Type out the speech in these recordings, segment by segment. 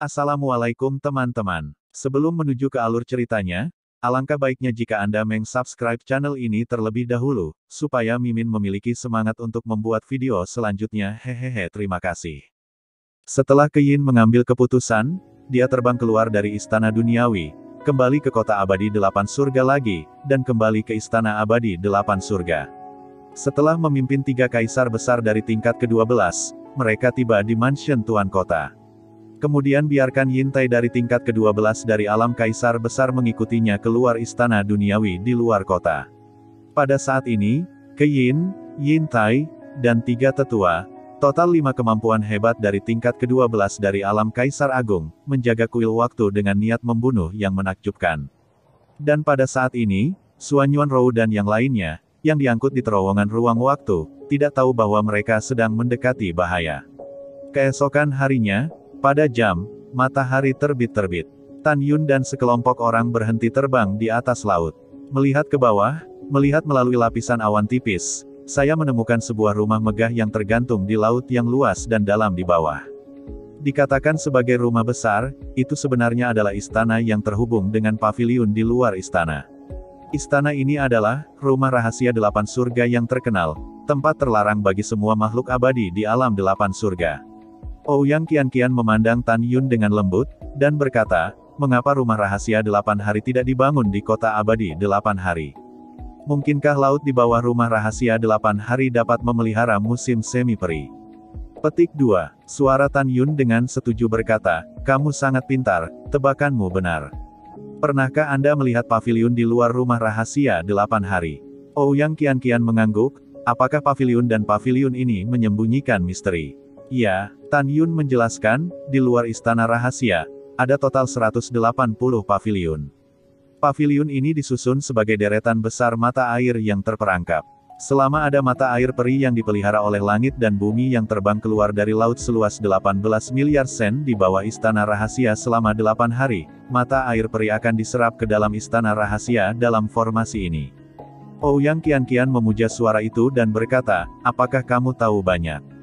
Assalamualaikum teman-teman. Sebelum menuju ke alur ceritanya, alangkah baiknya jika Anda meng-subscribe channel ini terlebih dahulu, supaya Mimin memiliki semangat untuk membuat video selanjutnya. Hehehe, terima kasih. Setelah Keyin mengambil keputusan, dia terbang keluar dari istana duniawi, kembali ke kota abadi 8 surga lagi, dan kembali ke istana abadi 8 surga. Setelah memimpin 3 kaisar besar dari tingkat ke-12, mereka tiba di mansion Tuan Kota. Kemudian biarkan Yintai dari tingkat ke-12 dari alam kaisar besar mengikutinya keluar istana duniawi di luar kota. Pada saat ini, Keyin, Yintai, dan 3 tetua, total 5 kemampuan hebat dari tingkat ke-12 dari alam kaisar agung, menjaga kuil waktu dengan niat membunuh yang menakjubkan. Dan pada saat ini, Suanyuan Rou dan yang lainnya, yang diangkut di terowongan ruang waktu, tidak tahu bahwa mereka sedang mendekati bahaya. Keesokan harinya, pada jam matahari terbit-terbit, Tan Yun dan sekelompok orang berhenti terbang di atas laut. Melihat ke bawah, melihat melalui lapisan awan tipis, saya menemukan sebuah rumah megah yang tergantung di laut yang luas dan dalam di bawah. Dikatakan sebagai rumah besar, itu sebenarnya adalah istana yang terhubung dengan paviliun di luar istana. Istana ini adalah rumah rahasia 8 surga yang terkenal, tempat terlarang bagi semua makhluk abadi di alam 8 surga. Ouyang Qianqian memandang Tan Yun dengan lembut, dan berkata, mengapa rumah rahasia 8 hari tidak dibangun di kota abadi 8 hari? Mungkinkah laut di bawah rumah rahasia 8 hari dapat memelihara musim semi peri? Petik 2. Suara Tan Yun dengan setuju berkata, kamu sangat pintar, tebakanmu benar. Pernahkah Anda melihat paviliun di luar rumah rahasia 8 hari? Ouyang Qianqian mengangguk, apakah paviliun dan paviliun ini menyembunyikan misteri? Ya, Tan Yun menjelaskan, di luar istana rahasia, ada total 180 paviliun. Paviliun ini disusun sebagai deretan besar mata air yang terperangkap. Selama ada mata air peri yang dipelihara oleh langit dan bumi yang terbang keluar dari laut seluas 18 miliar sen di bawah istana rahasia selama 8 hari, mata air peri akan diserap ke dalam istana rahasia dalam formasi ini. Ouyang Qianqian memuja suara itu dan berkata, apakah kamu tahu banyak?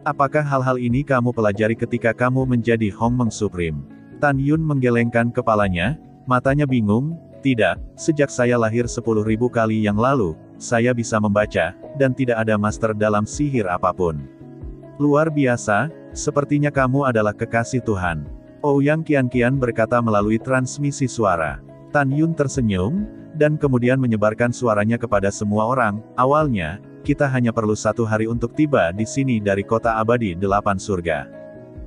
Apakah hal-hal ini kamu pelajari ketika kamu menjadi Hongmeng Supreme? Tan Yun menggelengkan kepalanya, matanya bingung, tidak, sejak saya lahir 10.000 kali yang lalu, saya bisa membaca, dan tidak ada master dalam sihir apapun. Luar biasa, sepertinya kamu adalah kekasih Tuhan. Ouyang Qianqian berkata melalui transmisi suara. Tan Yun tersenyum, dan kemudian menyebarkan suaranya kepada semua orang. Awalnya, kita hanya perlu 1 hari untuk tiba di sini dari kota abadi 8 surga.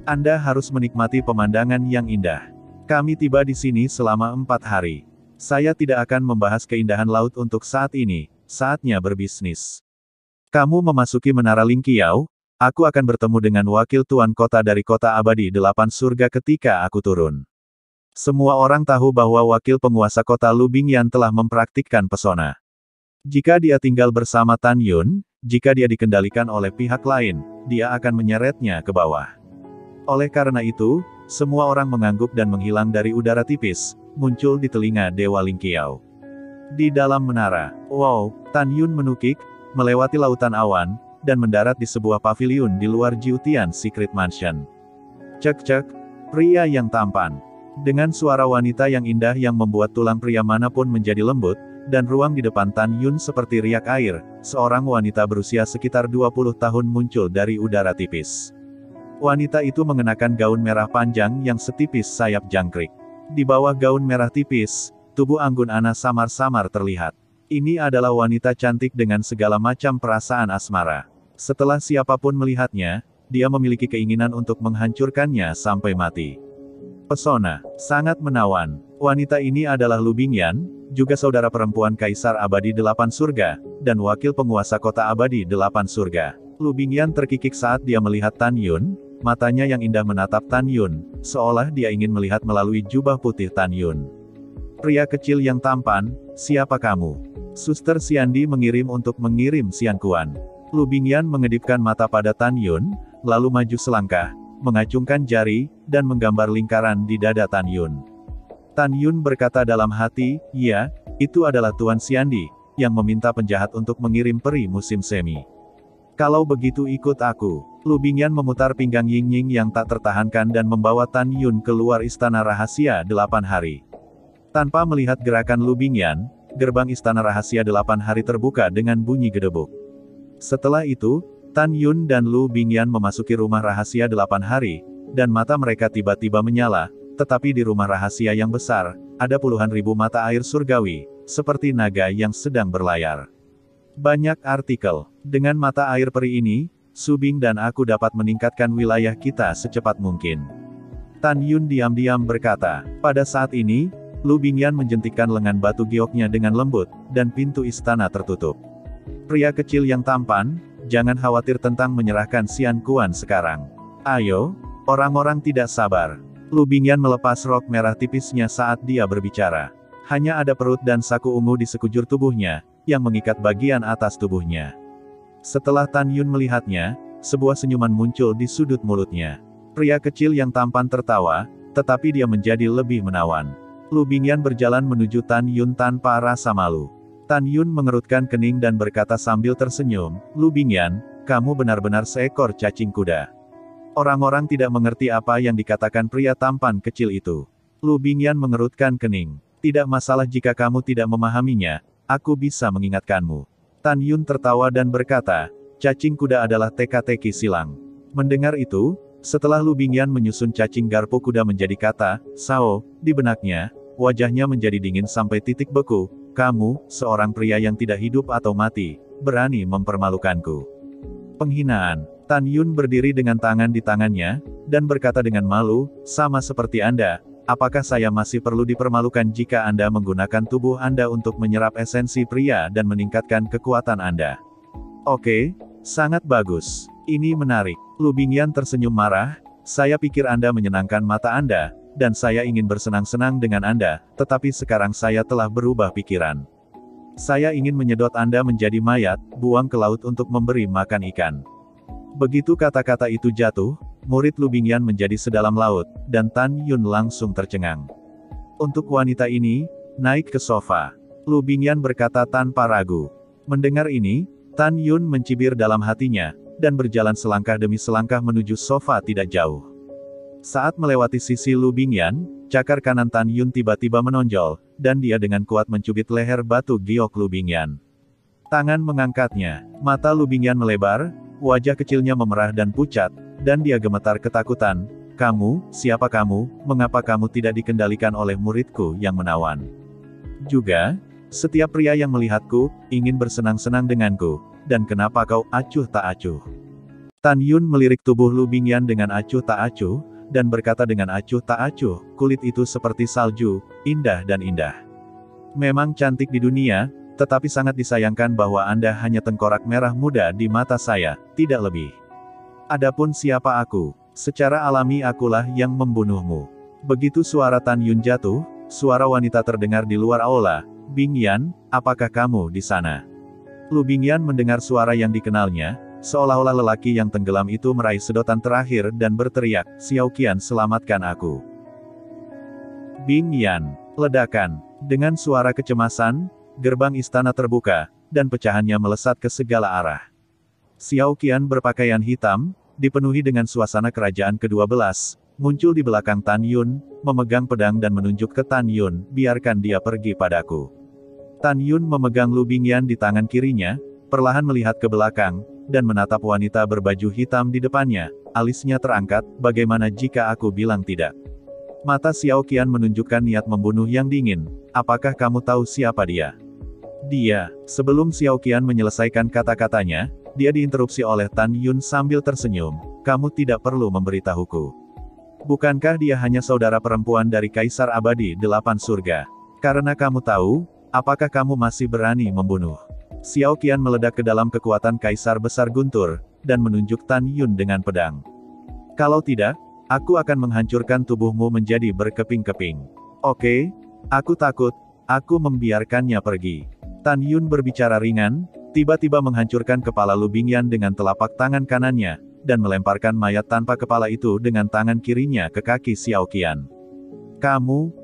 Anda harus menikmati pemandangan yang indah. Kami tiba di sini selama 4 hari. Saya tidak akan membahas keindahan laut untuk saat ini, saatnya berbisnis. Kamu memasuki Menara Ling Qiao, aku akan bertemu dengan wakil tuan kota dari kota abadi 8 surga ketika aku turun. Semua orang tahu bahwa wakil penguasa kota Lu Bingyan telah mempraktikkan pesona. Jika dia tinggal bersama Tan Yun, jika dia dikendalikan oleh pihak lain, dia akan menyeretnya ke bawah. Oleh karena itu, semua orang mengangguk dan menghilang dari udara tipis, muncul di telinga Dewa Ling Qiao. Di dalam menara, wow, Tan Yun menukik, melewati lautan awan, dan mendarat di sebuah paviliun di luar Jiutian Secret Mansion. Cek-cek, pria yang tampan. Dengan suara wanita yang indah yang membuat tulang pria manapun menjadi lembut, dan ruang di depan Tan Yun seperti riak air, seorang wanita berusia sekitar 20 tahun muncul dari udara tipis. Wanita itu mengenakan gaun merah panjang yang setipis sayap jangkrik. Di bawah gaun merah tipis, tubuh Anggun Ana samar-samar terlihat. Ini adalah wanita cantik dengan segala macam perasaan asmara. Setelah siapapun melihatnya, dia memiliki keinginan untuk menghancurkannya sampai mati. Pesona, sangat menawan. Wanita ini adalah Lu Bingyan, juga saudara perempuan Kaisar Abadi 8 Surga, dan wakil penguasa kota Abadi 8 Surga. Lu Bingyan terkikik saat dia melihat Tan Yun, matanya yang indah menatap Tan Yun, seolah dia ingin melihat melalui jubah putih Tan Yun. Pria kecil yang tampan, siapa kamu? Suster Xiandi mengirim untuk mengirim Xian Kuan. Lu Bingyan mengedipkan mata pada Tan Yun, lalu maju selangkah, mengacungkan jari, dan menggambar lingkaran di dada Tan Yun. Tan Yun berkata dalam hati, ya, itu adalah Tuan Xiandi, yang meminta penjahat untuk mengirim peri musim semi. Kalau begitu ikut aku. Lu Bingyan memutar pinggang Ying-Ying yang tak tertahankan dan membawa Tan Yun keluar istana rahasia 8 hari. Tanpa melihat gerakan Lu Bingyan, gerbang istana rahasia 8 hari terbuka dengan bunyi gedebuk. Setelah itu, Tan Yun dan Lu Bingyan memasuki rumah rahasia 8 hari, dan mata mereka tiba-tiba menyala, tetapi di rumah rahasia yang besar, ada puluhan ribu mata air surgawi, seperti naga yang sedang berlayar. Banyak artikel. Dengan mata air peri ini, Su Bing dan aku dapat meningkatkan wilayah kita secepat mungkin. Tan Yun diam-diam berkata. Pada saat ini, Lu Bingyan menjentikkan lengan batu gioknya dengan lembut, dan pintu istana tertutup. Pria kecil yang tampan, jangan khawatir tentang menyerahkan Xian Kuan sekarang. Ayo, orang-orang tidak sabar. Lu Bingyan melepas rok merah tipisnya saat dia berbicara. Hanya ada perut dan saku ungu di sekujur tubuhnya, yang mengikat bagian atas tubuhnya. Setelah Tan Yun melihatnya, sebuah senyuman muncul di sudut mulutnya. Pria kecil yang tampan tertawa, tetapi dia menjadi lebih menawan. Lu Bingyan berjalan menuju Tan Yun tanpa rasa malu. Tan Yun mengerutkan kening dan berkata sambil tersenyum, Lu Bingyan, kamu benar-benar seekor cacing kuda. Orang-orang tidak mengerti apa yang dikatakan pria tampan kecil itu. Lu Bingyan mengerutkan kening. Tidak masalah jika kamu tidak memahaminya, aku bisa mengingatkanmu. Tan Yun tertawa dan berkata, cacing kuda adalah teka-teki silang. Mendengar itu, setelah Lu Bingyan menyusun cacing garpu kuda menjadi kata, Sao, di benaknya, wajahnya menjadi dingin sampai titik beku, kamu, seorang pria yang tidak hidup atau mati, berani mempermalukanku. Penghinaan. Tan Yun berdiri dengan tangan di tangannya, dan berkata dengan malu, sama seperti Anda, apakah saya masih perlu dipermalukan jika Anda menggunakan tubuh Anda untuk menyerap esensi pria dan meningkatkan kekuatan Anda? Oke, sangat bagus. Ini menarik. Lu Bingyan tersenyum marah, saya pikir Anda menyenangkan mata Anda, dan saya ingin bersenang-senang dengan Anda, tetapi sekarang saya telah berubah pikiran. Saya ingin menyedot Anda menjadi mayat, buang ke laut untuk memberi makan ikan. Begitu kata-kata itu jatuh, murid Lu Bingyan menjadi sedalam laut, dan Tan Yun langsung tercengang. Untuk wanita ini, naik ke sofa. Lu Bingyan berkata tanpa ragu. Mendengar ini, Tan Yun mencibir dalam hatinya, dan berjalan selangkah demi selangkah menuju sofa tidak jauh. Saat melewati sisi Lu Bingyan, cakar kanan Tan Yun tiba-tiba menonjol, dan dia dengan kuat mencubit leher batu giok Lu Bingyan. Tangan mengangkatnya, mata Lu Bingyan melebar, wajah kecilnya memerah dan pucat, dan dia gemetar ketakutan. Kamu, siapa kamu, mengapa kamu tidak dikendalikan oleh muridku yang menawan? Juga, setiap pria yang melihatku, ingin bersenang-senang denganku, dan kenapa kau acuh tak acuh? Tan Yun melirik tubuh Lu Bingyan dengan acuh tak acuh, dan berkata dengan acuh tak acuh, kulit itu seperti salju, indah dan indah. Memang cantik di dunia, tetapi sangat disayangkan bahwa Anda hanya tengkorak merah muda di mata saya, tidak lebih. Adapun siapa aku? Secara alami akulah yang membunuhmu. Begitu suara Tan Yun jatuh, suara wanita terdengar di luar aula, Bingyan, apakah kamu di sana? Lu Bingyan mendengar suara yang dikenalnya, seolah-olah lelaki yang tenggelam itu meraih sedotan terakhir dan berteriak, Xiao Qian selamatkan aku. Bingyan, ledakan. Dengan suara kecemasan, gerbang istana terbuka, dan pecahannya melesat ke segala arah. Xiao Qian berpakaian hitam, dipenuhi dengan suasana kerajaan ke-12, muncul di belakang Tan Yun, memegang pedang dan menunjuk ke Tan Yun, biarkan dia pergi padaku. Tan Yun memegang Lu Bingyan di tangan kirinya, perlahan melihat ke belakang, dan menatap wanita berbaju hitam di depannya, alisnya terangkat, bagaimana jika aku bilang tidak? Mata Xiao Qian menunjukkan niat membunuh yang dingin, apakah kamu tahu siapa dia? Dia, sebelum Xiao Qian menyelesaikan kata-katanya, dia diinterupsi oleh Tan Yun sambil tersenyum, kamu tidak perlu memberitahuku. Bukankah dia hanya saudara perempuan dari Kaisar Abadi 8 Surga? Karena kamu tahu, apakah kamu masih berani membunuh? Xiao Qian meledak ke dalam kekuatan Kaisar Besar Guntur, dan menunjuk Tan Yun dengan pedang. Kalau tidak, aku akan menghancurkan tubuhmu menjadi berkeping-keping. Oke, aku takut, aku membiarkannya pergi. Tan Yun berbicara ringan, tiba-tiba menghancurkan kepala Lu Bingyan dengan telapak tangan kanannya, dan melemparkan mayat tanpa kepala itu dengan tangan kirinya ke kaki Xiao Qian. Kamu,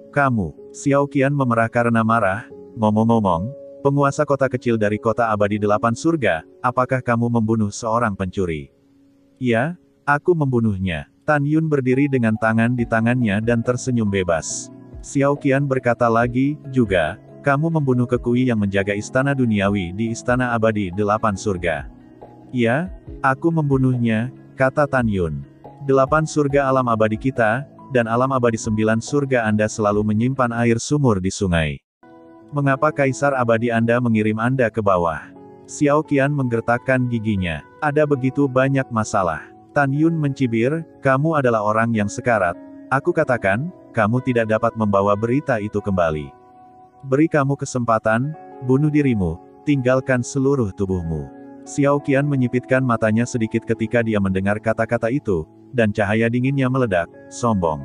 Xiao Qian memerah karena marah, ngomong-ngomong, Penguasa kota kecil dari kota abadi 8 surga, apakah kamu membunuh seorang pencuri? Ya, aku membunuhnya. Tan Yun berdiri dengan tangan di tangannya dan tersenyum bebas. Xiao Qian berkata lagi, juga, kamu membunuh kekui yang menjaga istana duniawi di istana abadi 8 surga. Ya, aku membunuhnya, kata Tan Yun. 8 surga alam abadi kita, dan alam abadi 9 surga Anda selalu menyimpan air sumur di sungai. Mengapa Kaisar Abadi Anda mengirim Anda ke bawah? Xiao Qian menggertakkan giginya. Ada begitu banyak masalah. Tan Yun mencibir, kamu adalah orang yang sekarat. Aku katakan, kamu tidak dapat membawa berita itu kembali. Beri kamu kesempatan, bunuh dirimu, tinggalkan seluruh tubuhmu. Xiao Qian menyipitkan matanya sedikit ketika dia mendengar kata-kata itu, dan cahaya dinginnya meledak, sombong.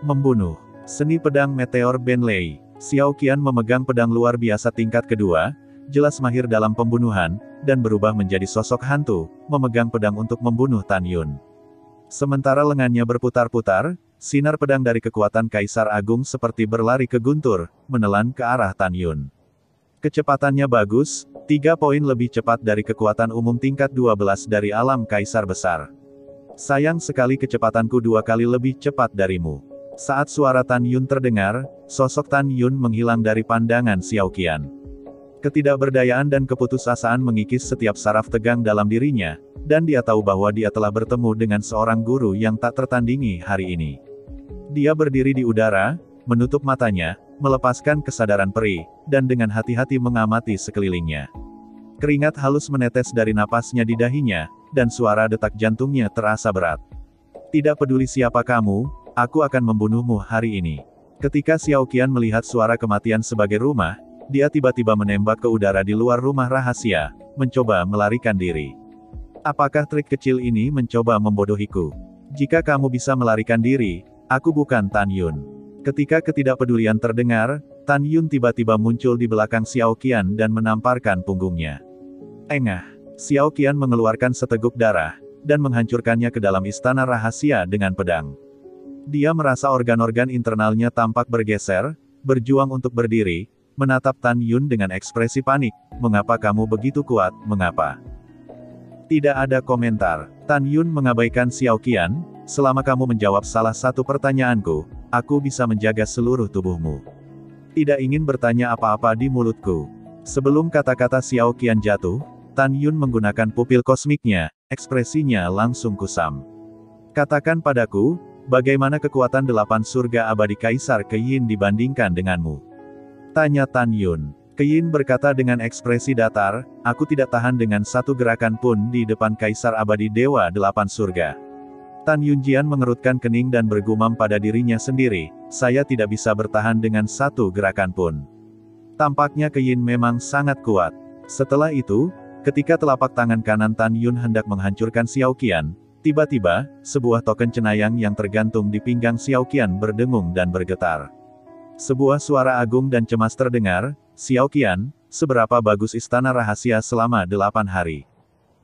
Membunuh. Seni pedang meteor Ben Lei. Xiao Qian memegang pedang luar biasa tingkat kedua, jelas mahir dalam pembunuhan, dan berubah menjadi sosok hantu, memegang pedang untuk membunuh Tan Yun. Sementara lengannya berputar-putar, sinar pedang dari kekuatan Kaisar Agung seperti berlari ke guntur, menelan ke arah Tan Yun. Kecepatannya bagus, 3 poin lebih cepat dari kekuatan umum tingkat 12 dari alam Kaisar Besar. Sayang sekali kecepatanku 2 kali lebih cepat darimu. Saat suara Tan Yun terdengar, sosok Tan Yun menghilang dari pandangan Xiao Qian. Ketidakberdayaan dan keputusasaan mengikis setiap saraf tegang dalam dirinya, dan dia tahu bahwa dia telah bertemu dengan seorang guru yang tak tertandingi hari ini. Dia berdiri di udara, menutup matanya, melepaskan kesadaran perih, dan dengan hati-hati mengamati sekelilingnya. Keringat halus menetes dari napasnya di dahinya, dan suara detak jantungnya terasa berat. Tidak peduli siapa kamu, aku akan membunuhmu hari ini. Ketika Xiao Qian melihat suara kematian sebagai rumah, dia tiba-tiba menembak ke udara di luar rumah rahasia, mencoba melarikan diri. Apakah trik kecil ini mencoba membodohiku? Jika kamu bisa melarikan diri, aku bukan Tan Yun. Ketika ketidakpedulian terdengar, Tan Yun tiba-tiba muncul di belakang Xiao Qian dan menamparkan punggungnya. Engah! Xiao Qian mengeluarkan seteguk darah, dan menghancurkannya ke dalam istana rahasia dengan pedang. Dia merasa organ-organ internalnya tampak bergeser, berjuang untuk berdiri, menatap Tan Yun dengan ekspresi panik, mengapa kamu begitu kuat, mengapa? Tidak ada komentar. Tan Yun mengabaikan Xiao Qian, selama kamu menjawab salah satu pertanyaanku, aku bisa menjaga seluruh tubuhmu. Tidak ingin bertanya apa-apa di mulutku. Sebelum kata-kata Xiao Qian jatuh, Tan Yun menggunakan pupil kosmiknya, ekspresinya langsung kusam. Katakan padaku, bagaimana kekuatan 8 surga abadi Kaisar Keyin dibandingkan denganmu? Tanya Tan Yun. Keyin berkata dengan ekspresi datar, aku tidak tahan dengan satu gerakan pun di depan Kaisar Abadi Dewa 8 Surga. Tan Yunjian mengerutkan kening dan bergumam pada dirinya sendiri, saya tidak bisa bertahan dengan satu gerakan pun. Tampaknya Keyin memang sangat kuat. Setelah itu, ketika telapak tangan kanan Tan Yun hendak menghancurkan Xiao Qian, tiba-tiba, sebuah token cenayang yang tergantung di pinggang Xiao Qian berdengung dan bergetar. Sebuah suara agung dan cemas terdengar, Xiao Qian, seberapa bagus istana rahasia selama 8 hari?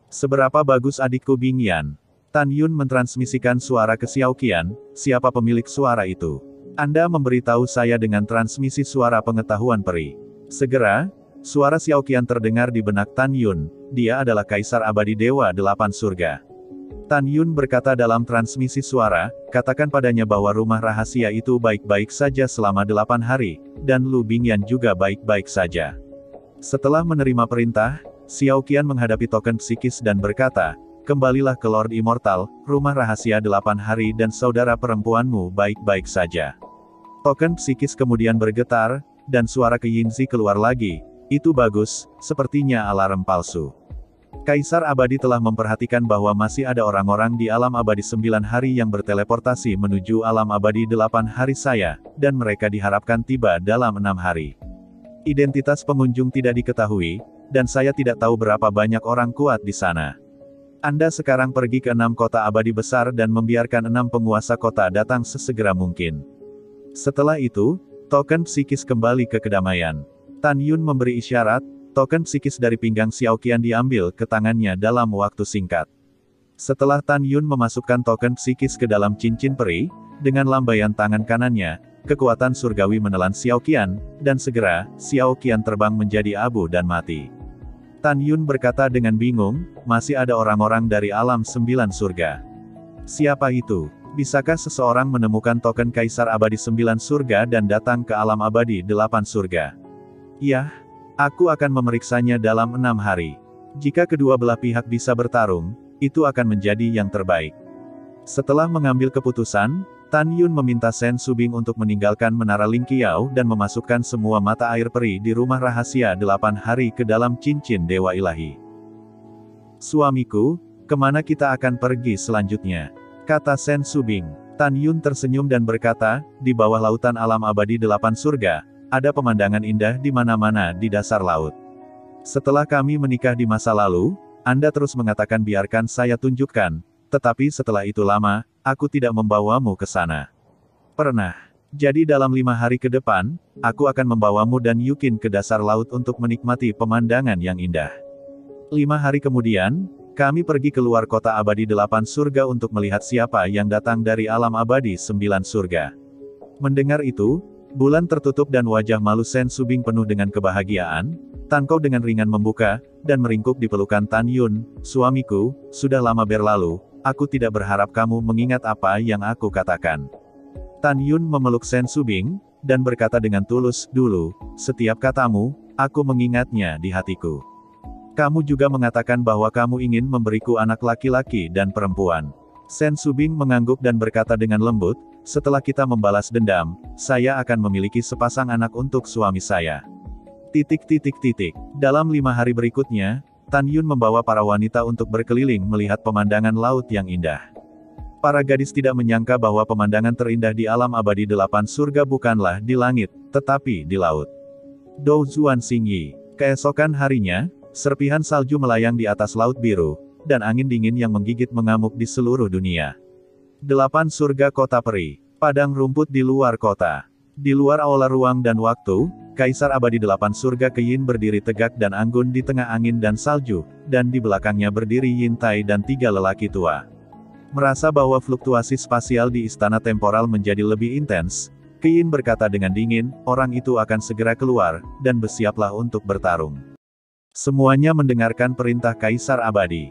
Seberapa bagus adikku Bing Yan? Tan Yun mentransmisikan suara ke Xiao Qian, siapa pemilik suara itu? Anda memberitahu saya dengan transmisi suara pengetahuan peri. Segera, suara Xiao Qian terdengar di benak Tan Yun, dia adalah Kaisar Abadi Dewa 8 Surga. Tan Yun berkata dalam transmisi suara, katakan padanya bahwa rumah rahasia itu baik-baik saja selama 8 hari, dan Lu Bingyan juga baik-baik saja. Setelah menerima perintah, Xiao Qian menghadapi token psikis dan berkata, kembalilah ke Lord Immortal, rumah rahasia 8 hari dan saudara perempuanmu baik-baik saja. Token psikis kemudian bergetar, dan suara Keyinzi keluar lagi, itu bagus, sepertinya alarm palsu. Kaisar Abadi telah memperhatikan bahwa masih ada orang-orang di alam abadi 9 hari yang berteleportasi menuju alam abadi 8 hari saya, dan mereka diharapkan tiba dalam 6 hari. Identitas pengunjung tidak diketahui, dan saya tidak tahu berapa banyak orang kuat di sana. Anda sekarang pergi ke 6 kota abadi besar dan membiarkan 6 penguasa kota datang sesegera mungkin. Setelah itu, token psikis kembali ke kedamaian. Tan Yun memberi isyarat, token psikis dari pinggang Xiao Qian diambil ke tangannya dalam waktu singkat. Setelah Tan Yun memasukkan token psikis ke dalam cincin peri, dengan lambaian tangan kanannya, kekuatan surgawi menelan Xiao Qian, dan segera, Xiao Qian terbang menjadi abu dan mati. Tan Yun berkata dengan bingung, masih ada orang-orang dari alam 9 surga. Siapa itu? Bisakah seseorang menemukan token Kaisar Abadi 9 surga dan datang ke alam abadi 8 surga? Yah, aku akan memeriksanya dalam 6 hari. Jika kedua belah pihak bisa bertarung, itu akan menjadi yang terbaik. Setelah mengambil keputusan, Tan Yun meminta Sen Subing untuk meninggalkan Menara Ling Qiao dan memasukkan semua mata air peri di rumah rahasia 8 hari ke dalam cincin Dewa Ilahi. Suamiku, kemana kita akan pergi selanjutnya? Kata Sen Subing. Tan Yun tersenyum dan berkata, di bawah lautan alam abadi 8 surga, ada pemandangan indah di mana-mana di dasar laut. Setelah kami menikah di masa lalu, Anda terus mengatakan biarkan saya tunjukkan, tetapi setelah itu lama, aku tidak membawamu ke sana. Pernah. Jadi dalam 5 hari ke depan, aku akan membawamu dan Yukin ke dasar laut untuk menikmati pemandangan yang indah. 5 hari kemudian, kami pergi keluar kota abadi 8 surga untuk melihat siapa yang datang dari alam abadi 9 surga. Mendengar itu, bulan tertutup dan wajah malu Sen Subing penuh dengan kebahagiaan. Tan Kau dengan ringan membuka, dan meringkuk di pelukan Tan Yun, suamiku, sudah lama berlalu, aku tidak berharap kamu mengingat apa yang aku katakan. Tan Yun memeluk Sen Subing, dan berkata dengan tulus, dulu, setiap katamu, aku mengingatnya di hatiku. Kamu juga mengatakan bahwa kamu ingin memberiku anak laki-laki dan perempuan. Sen Subing mengangguk dan berkata dengan lembut, setelah kita membalas dendam, saya akan memiliki sepasang anak untuk suami saya. Dalam 5 hari berikutnya, Tan Yun membawa para wanita untuk berkeliling melihat pemandangan laut yang indah. Para gadis tidak menyangka bahwa pemandangan terindah di alam abadi 8 surga bukanlah di langit, tetapi di laut. Dou Zuan Xingyi. Keesokan harinya, serpihan salju melayang di atas laut biru, dan angin dingin yang menggigit mengamuk di seluruh dunia. 8 surga kota peri. Padang rumput di luar kota. Di luar aula ruang dan waktu, Kaisar Abadi 8 surga Qian berdiri tegak dan anggun di tengah angin dan salju, dan di belakangnya berdiri Yin Tai dan 3 lelaki tua. Merasa bahwa fluktuasi spasial di istana temporal menjadi lebih intens, Qian berkata dengan dingin, orang itu akan segera keluar, dan bersiaplah untuk bertarung. Semuanya mendengarkan perintah Kaisar Abadi.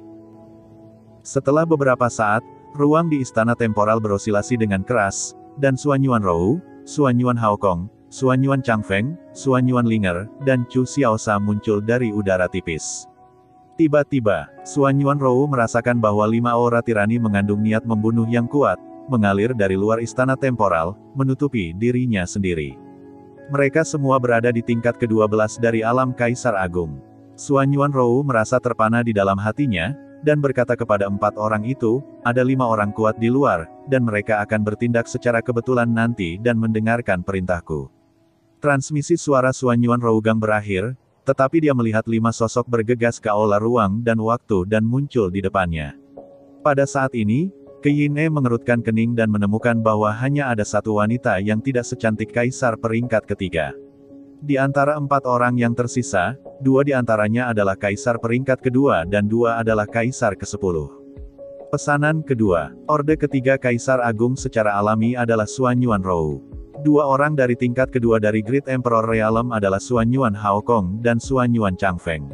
Setelah beberapa saat, ruang di istana temporal berosilasi dengan keras, dan Suan Yuan Rou, Suan Yuan Haokong, Suan Yuan Changfeng, Suan Yuan Linger, dan Chu Xiaosha muncul dari udara tipis. Tiba-tiba, Suan Yuan Rou merasakan bahwa 5 aura tirani mengandung niat membunuh yang kuat, mengalir dari luar istana temporal, menutupi dirinya sendiri. Mereka semua berada di tingkat ke-12 dari alam Kaisar Agung. Suan Yuan Rou merasa terpana di dalam hatinya, dan berkata kepada 4 orang itu, ada 5 orang kuat di luar, dan mereka akan bertindak secara kebetulan nanti dan mendengarkan perintahku. Transmisi suara Suan Yuan Rougang berakhir, tetapi dia melihat 5 sosok bergegas ke aula ruang dan waktu dan muncul di depannya. Pada saat ini, Qian mengerutkan kening dan menemukan bahwa hanya ada 1 wanita yang tidak secantik Kaisar peringkat ketiga. Di antara 4 orang yang tersisa, 2 di antaranya adalah Kaisar peringkat kedua dan 2 adalah Kaisar ke-10. Pesanan kedua, orde ketiga Kaisar Agung secara alami adalah Suan Yuan Rou. 2 orang dari tingkat kedua dari Great Emperor Realm adalah Suan Yuan Haokong dan Suan Yuan Changfeng.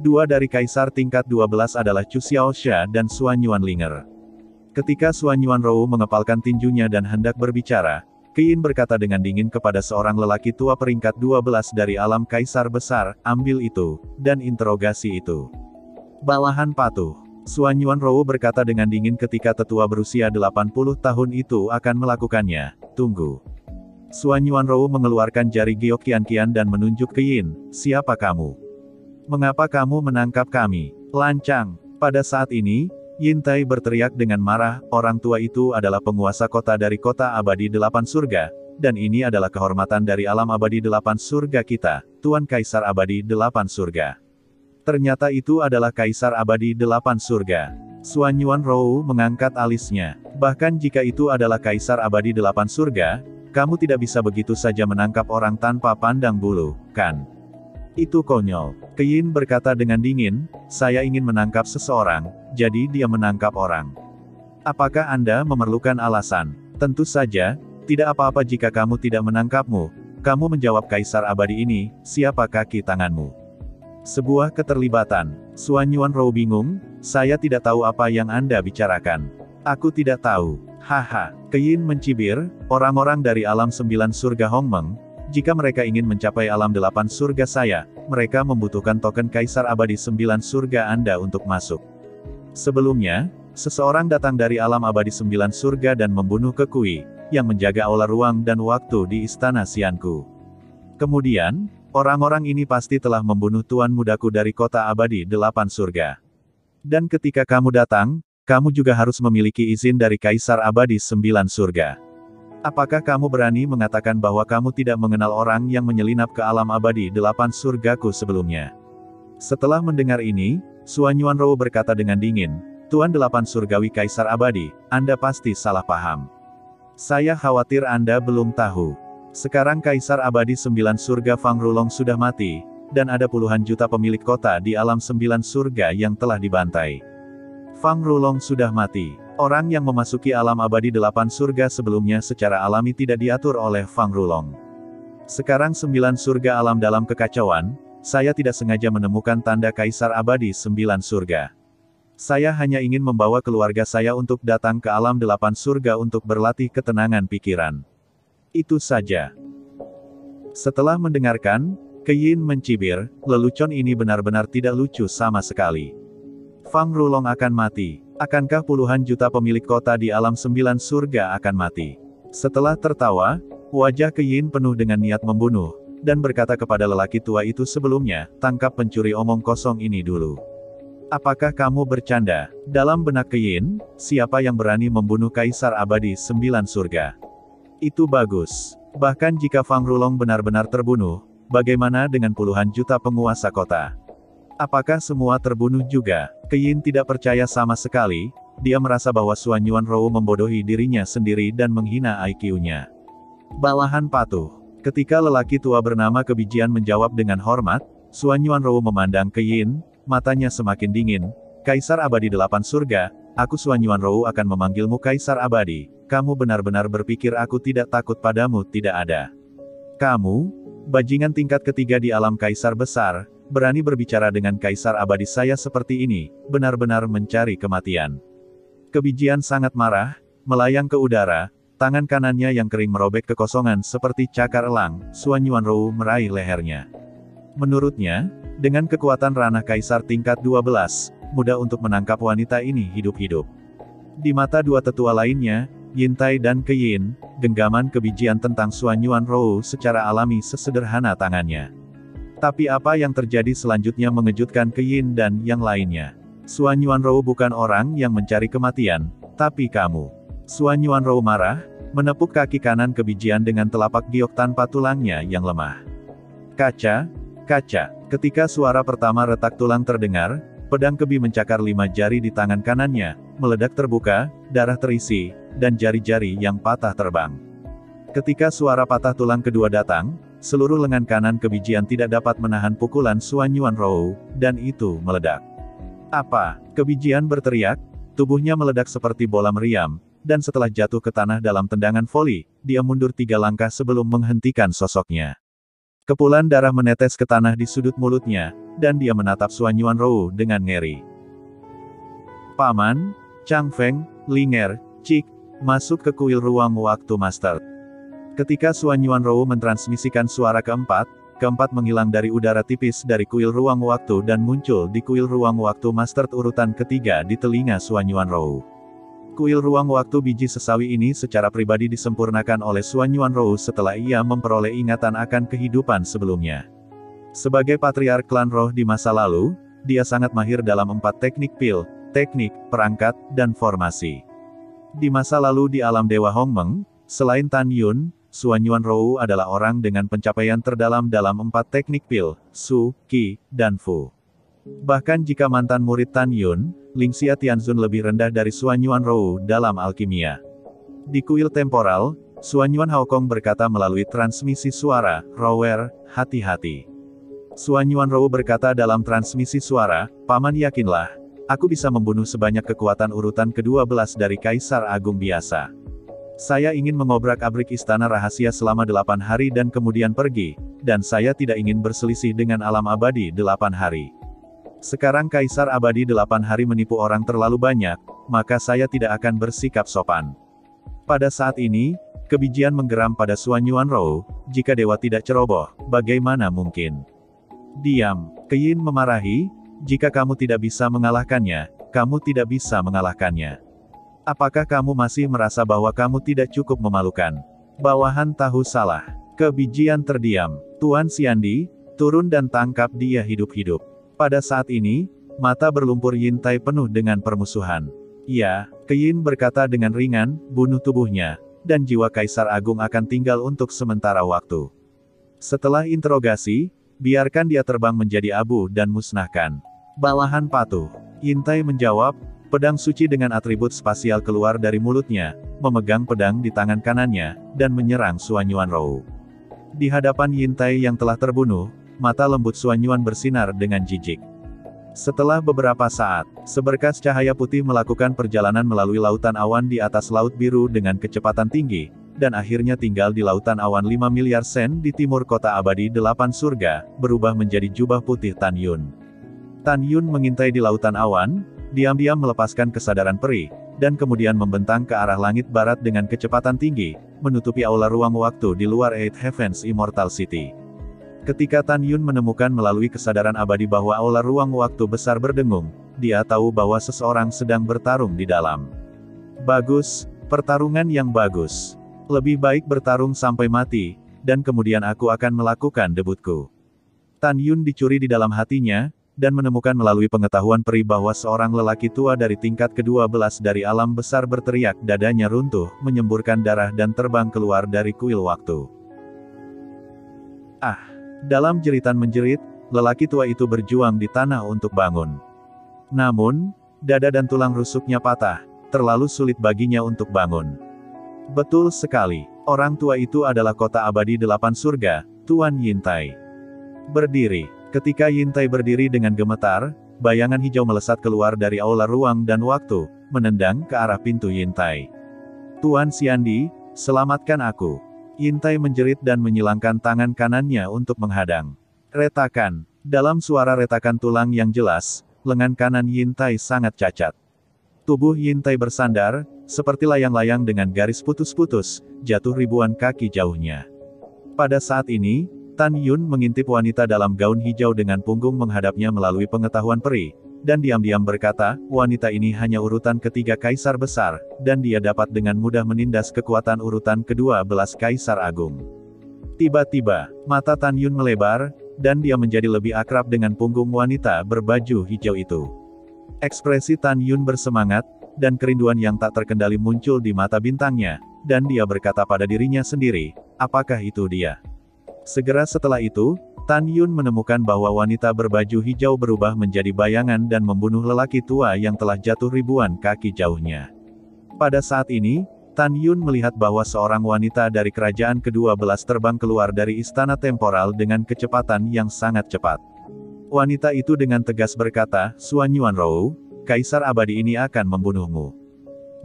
2 dari Kaisar tingkat 12 adalah Chu Xiaosha dan Suan Yuan Linger. Ketika Suan Yuan Rou mengepalkan tinjunya dan hendak berbicara, Qian berkata dengan dingin kepada seorang lelaki tua peringkat 12 dari alam Kaisar Besar, ambil itu, dan interogasi itu. Bawahan patuh. Suan Yuan Rou berkata dengan dingin ketika tetua berusia 80 tahun itu akan melakukannya, tunggu. Suan Yuan Rou mengeluarkan jari giok Qian dan menunjuk Qian, siapa kamu? Mengapa kamu menangkap kami? Lancang. Pada saat ini, Yin Tai berteriak dengan marah, orang tua itu adalah penguasa kota dari kota abadi 8 surga, dan ini adalah kehormatan dari alam abadi 8 surga kita, Tuan Kaisar abadi 8 surga. Ternyata itu adalah Kaisar abadi 8 surga. Suan Yuan Rou mengangkat alisnya. Bahkan jika itu adalah Kaisar abadi 8 surga, kamu tidak bisa begitu saja menangkap orang tanpa pandang bulu, kan? Itu konyol. Qian berkata dengan dingin, saya ingin menangkap seseorang, jadi dia menangkap orang. Apakah Anda memerlukan alasan? Tentu saja, Tidak apa-apa jika kamu tidak menangkapmu. Kamu menjawab Kaisar Abadi ini, siapa kaki tanganmu? Sebuah keterlibatan. Xuan Yuanrou bingung, saya tidak tahu apa yang Anda bicarakan. Aku tidak tahu. Haha. Keyin mencibir, orang-orang dari alam 9 surga Hongmeng, jika mereka ingin mencapai alam 8 surga saya, mereka membutuhkan token Kaisar Abadi 9 surga Anda untuk masuk. Sebelumnya, seseorang datang dari alam abadi 9 surga dan membunuh Kekui, yang menjaga aula ruang dan waktu di istana Xianku. Kemudian, orang-orang ini pasti telah membunuh Tuan Mudaku dari kota abadi 8 surga. Dan ketika kamu datang, kamu juga harus memiliki izin dari Kaisar Abadi 9 surga. Apakah kamu berani mengatakan bahwa kamu tidak mengenal orang yang menyelinap ke alam abadi 8 surgaku sebelumnya? Setelah mendengar ini, Xuan Yuanrou berkata dengan dingin, Tuan 8 surgawi Kaisar Abadi, Anda pasti salah paham. Saya khawatir Anda belum tahu. Sekarang Kaisar Abadi 9 surga Fang Rulong sudah mati, dan ada puluhan juta pemilik kota di alam 9 surga yang telah dibantai. Fang Rulong sudah mati. Orang yang memasuki alam abadi 8 surga sebelumnya secara alami tidak diatur oleh Fang Rulong. Sekarang 9 surga alam dalam kekacauan, saya tidak sengaja menemukan tanda Kaisar Abadi 9 surga. Saya hanya ingin membawa keluarga saya untuk datang ke alam 8 surga untuk berlatih ketenangan pikiran. Itu saja. Setelah mendengarkan, Keyin mencibir, lelucon ini benar-benar tidak lucu sama sekali. Fang Rulong akan mati. Akankah puluhan juta pemilik kota di alam 9 surga akan mati? Setelah tertawa, wajah Keyin penuh dengan niat membunuh, dan berkata kepada lelaki tua itu sebelumnya, tangkap pencuri omong kosong ini dulu. Apakah kamu bercanda? Dalam benak Keyin, siapa yang berani membunuh Kaisar Abadi 9 surga? Itu bagus. Bahkan jika Fang Rulong benar-benar terbunuh, bagaimana dengan puluhan juta penguasa kota? Apakah semua terbunuh juga? Keyin tidak percaya sama sekali, dia merasa bahwa Xuan Yuanrou membodohi dirinya sendiri dan menghina IQ-nya. Bawahan patuh. Ketika lelaki tua bernama Kebijian menjawab dengan hormat, Xuan Yuanrou memandang Keyin, matanya semakin dingin. Kaisar Abadi 8 surga, aku Xuan Yuanrou akan memanggilmu Kaisar Abadi. Kamu benar-benar berpikir aku tidak takut padamu? Tidak ada. Kamu, bajingan tingkat ketiga di alam Kaisar besar, berani berbicara dengan Kaisar Abadi saya seperti ini, benar-benar mencari kematian. Kebijian sangat marah, melayang ke udara, tangan kanannya yang kering merobek kekosongan seperti cakar elang. Xuan Yuanrou meraih lehernya. Menurutnya, dengan kekuatan ranah Kaisar tingkat 12, mudah untuk menangkap wanita ini hidup-hidup. Di mata dua tetua lainnya, Yintai dan Keyin, genggaman kebijian tentang Xuan Yuanrou secara alami sesederhana tangannya. Tapi apa yang terjadi selanjutnya mengejutkan Keyin dan yang lainnya. Xuan Yuanrou bukan orang yang mencari kematian, tapi kamu. Xuan Yuanrou marah, menepuk kaki kanan kebijian dengan telapak giok tanpa tulangnya yang lemah. Kaca, kaca. Ketika suara pertama retak tulang terdengar, pedang kebi mencakar 5 jari di tangan kanannya, meledak terbuka, darah terisi, dan jari-jari yang patah terbang. Ketika suara patah tulang kedua datang, seluruh lengan kanan kebijian tidak dapat menahan pukulan Xuan Yuanrou, dan itu meledak. Apa? Kebijian berteriak, tubuhnya meledak seperti bola meriam, dan setelah jatuh ke tanah dalam tendangan voli, dia mundur 3 langkah sebelum menghentikan sosoknya. Kepulan darah menetes ke tanah di sudut mulutnya, dan dia menatap Xuan Yuanrou dengan ngeri. Paman, Chang Feng, Linger, Cik, masuk ke kuil ruang waktu Master. Ketika Xuan Yuanrou mentransmisikan suara keempat menghilang dari udara tipis dari kuil ruang waktu dan muncul di kuil ruang waktu Master urutan ketiga di telinga Xuan Yuanrou. Kuil ruang waktu biji sesawi ini secara pribadi disempurnakan oleh Xuan Yuanrou setelah ia memperoleh ingatan akan kehidupan sebelumnya. Sebagai patriark klan roh di masa lalu, dia sangat mahir dalam 4 teknik pil, teknik, perangkat, dan formasi. Di masa lalu di alam Dewa Hongmeng, selain Tan Yun, Xuan Yuanrou adalah orang dengan pencapaian terdalam dalam 4 teknik pil, Su, Qi, dan Fu. Bahkan jika mantan murid Tan Yun, Lingxia Tianzun lebih rendah dari Xuan Yuanrou dalam alkimia. Di kuil temporal, Xuan Yuan Haokong berkata melalui transmisi suara, Rower, hati-hati. Xuan Yuanrou berkata dalam transmisi suara, Paman yakinlah, aku bisa membunuh sebanyak kekuatan urutan ke-12 dari Kaisar Agung biasa. Saya ingin mengobrak-abrik istana rahasia selama 8 hari dan kemudian pergi, dan saya tidak ingin berselisih dengan alam abadi 8 hari. Sekarang Kaisar Abadi 8 hari menipu orang terlalu banyak, maka saya tidak akan bersikap sopan. Pada saat ini, kebijian menggeram pada Suan Yuanrou, jika dewa tidak ceroboh, bagaimana mungkin? Diam, Keyin memarahi, jika kamu tidak bisa mengalahkannya, kamu tidak bisa mengalahkannya. Apakah kamu masih merasa bahwa kamu tidak cukup memalukan? Bawahan tahu salah. Kebijian terdiam. Tuan Xiandi, turun dan tangkap dia hidup-hidup. Pada saat ini, mata berlumpur Yin Tai penuh dengan permusuhan. Ya, Keyin berkata dengan ringan, bunuh tubuhnya, dan jiwa Kaisar Agung akan tinggal untuk sementara waktu. Setelah interogasi, biarkan dia terbang menjadi abu dan musnahkan. Bawahan patuh. Yin Tai menjawab, pedang suci dengan atribut spasial keluar dari mulutnya, memegang pedang di tangan kanannya, dan menyerang Suan Yuanrou. Di hadapan Yin Tai yang telah terbunuh, mata lembut Suan Yuan bersinar dengan jijik. Setelah beberapa saat, seberkas cahaya putih melakukan perjalanan melalui lautan awan di atas laut biru dengan kecepatan tinggi, dan akhirnya tinggal di lautan awan 5 miliar sen di timur kota abadi 8 surga, berubah menjadi jubah putih Tan Yun. Tan Yun mengintai di lautan awan, diam-diam melepaskan kesadaran peri, dan kemudian membentang ke arah langit barat dengan kecepatan tinggi, menutupi aula ruang waktu di luar Eight Heavens Immortal City. Ketika Tan Yun menemukan melalui kesadaran abadi bahwa aula ruang waktu besar berdengung, dia tahu bahwa seseorang sedang bertarung di dalam. Bagus, pertarungan yang bagus. Lebih baik bertarung sampai mati, dan kemudian aku akan melakukan debutku. Tan Yun dicuri di dalam hatinya, dan menemukan melalui pengetahuan peri bahwa seorang lelaki tua dari tingkat ke-12 dari alam besar berteriak, dadanya runtuh, menyemburkan darah dan terbang keluar dari kuil waktu. Ah! Dalam jeritan menjerit, lelaki tua itu berjuang di tanah untuk bangun. Namun, dada dan tulang rusuknya patah, terlalu sulit baginya untuk bangun. Betul sekali, orang tua itu adalah kota abadi 8 surga, Tuan Yin Tai. Berdiri. Ketika Yin Tai berdiri dengan gemetar, bayangan hijau melesat keluar dari aula ruang dan waktu, menendang ke arah pintu Yin Tai. Tuan Xiandi, selamatkan aku. Yin Tai menjerit dan menyilangkan tangan kanannya untuk menghadang. Retakan. Dalam suara retakan tulang yang jelas, lengan kanan Yin Tai sangat cacat. Tubuh Yin Tai bersandar, seperti layang-layang dengan garis putus-putus, jatuh ribuan kaki jauhnya. Pada saat ini, Tan Yun mengintip wanita dalam gaun hijau dengan punggung menghadapnya melalui pengetahuan peri, dan diam-diam berkata, wanita ini hanya urutan ketiga kaisar besar, dan dia dapat dengan mudah menindas kekuatan urutan ke-12 kaisar agung. Tiba-tiba, mata Tan Yun melebar, dan dia menjadi lebih akrab dengan punggung wanita berbaju hijau itu. Ekspresi Tan Yun bersemangat, dan kerinduan yang tak terkendali muncul di mata bintangnya, dan dia berkata pada dirinya sendiri, apakah itu dia? Segera setelah itu, Tan Yun menemukan bahwa wanita berbaju hijau berubah menjadi bayangan dan membunuh lelaki tua yang telah jatuh ribuan kaki jauhnya. Pada saat ini, Tan Yun melihat bahwa seorang wanita dari kerajaan ke-12 terbang keluar dari istana temporal dengan kecepatan yang sangat cepat. Wanita itu dengan tegas berkata, Suan Yuanrou, Kaisar Abadi ini akan membunuhmu.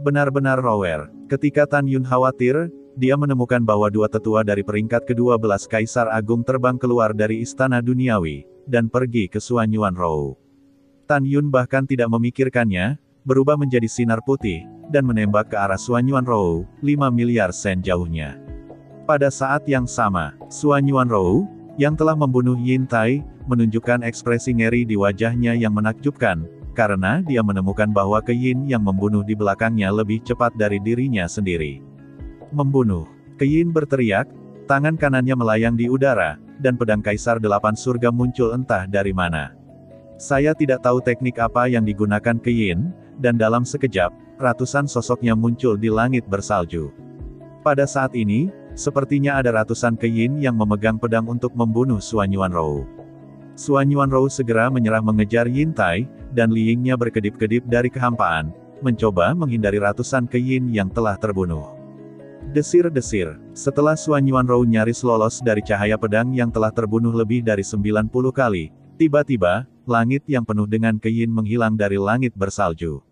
Benar-benar rower. Ketika Tan Yun khawatir, dia menemukan bahwa dua tetua dari peringkat ke-12 Kaisar Agung terbang keluar dari istana duniawi, dan pergi ke Suan Yuanrou. Tan Yun bahkan tidak memikirkannya, berubah menjadi sinar putih, dan menembak ke arah Suan Yuanrou, 5 miliar sen jauhnya. Pada saat yang sama, Suan Yuanrou, yang telah membunuh Yin Tai, menunjukkan ekspresi ngeri di wajahnya yang menakjubkan, karena dia menemukan bahwa Keyin yang membunuh di belakangnya lebih cepat dari dirinya sendiri. Membunuh. Keyin berteriak, tangan kanannya melayang di udara, dan pedang Kaisar 8 surga muncul entah dari mana. Saya tidak tahu teknik apa yang digunakan Keyin, dan dalam sekejap, ratusan sosoknya muncul di langit bersalju. Pada saat ini, sepertinya ada ratusan Keyin yang memegang pedang untuk membunuh Suan Yuanrou. Suan Yuanrou segera menyerah mengejar Yin Tai, dan liyingnya berkedip-kedip dari kehampaan, mencoba menghindari ratusan Keyin yang telah terbunuh. Desir-desir. Setelah Suan Yuanrou nyaris lolos dari cahaya pedang yang telah terbunuh lebih dari 90 kali, tiba-tiba, langit yang penuh dengan Keyin menghilang dari langit bersalju.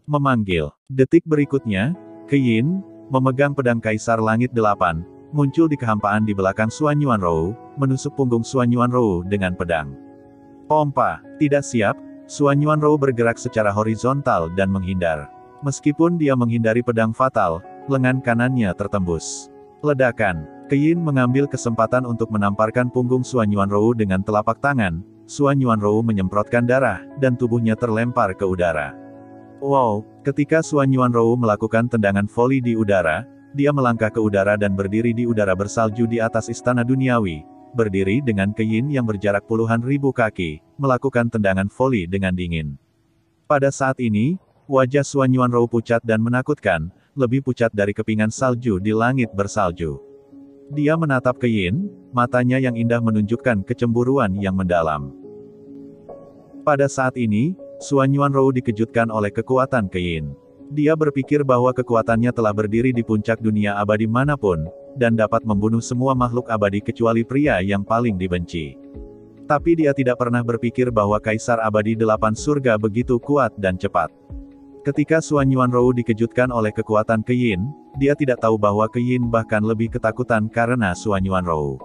Memanggil. Detik berikutnya, Keyin, memegang pedang Kaisar Langit Delapan, muncul di kehampaan di belakang Xuan Yuanrou, menusuk punggung Xuan Yuanrou dengan pedang. Pompa, tidak siap, Xuan Yuanrou bergerak secara horizontal dan menghindar. Meskipun dia menghindari pedang fatal, lengan kanannya tertembus. Ledakan, Keyin mengambil kesempatan untuk menamparkan punggung Xuan Yuanrou dengan telapak tangan. Xuan Yuanrou menyemprotkan darah, dan tubuhnya terlempar ke udara. Wow, ketika Xuan Yuanrou melakukan tendangan voli di udara, dia melangkah ke udara dan berdiri di udara bersalju di atas istana duniawi, berdiri dengan Keyin yang berjarak puluhan ribu kaki, melakukan tendangan voli dengan dingin. Pada saat ini, wajah Xuan Yuanrou pucat dan menakutkan, lebih pucat dari kepingan salju di langit bersalju. Dia menatap Keyin, matanya yang indah menunjukkan kecemburuan yang mendalam. Pada saat ini, Xuan Yuanrou dikejutkan oleh kekuatan Keyin. Dia berpikir bahwa kekuatannya telah berdiri di puncak dunia abadi manapun, dan dapat membunuh semua makhluk abadi kecuali pria yang paling dibenci. Tapi dia tidak pernah berpikir bahwa Kaisar Abadi Delapan Surga begitu kuat dan cepat. Ketika Xuan Yuanrou dikejutkan oleh kekuatan Keyin, dia tidak tahu bahwa Keyin bahkan lebih ketakutan karena Xuan Yuanrou.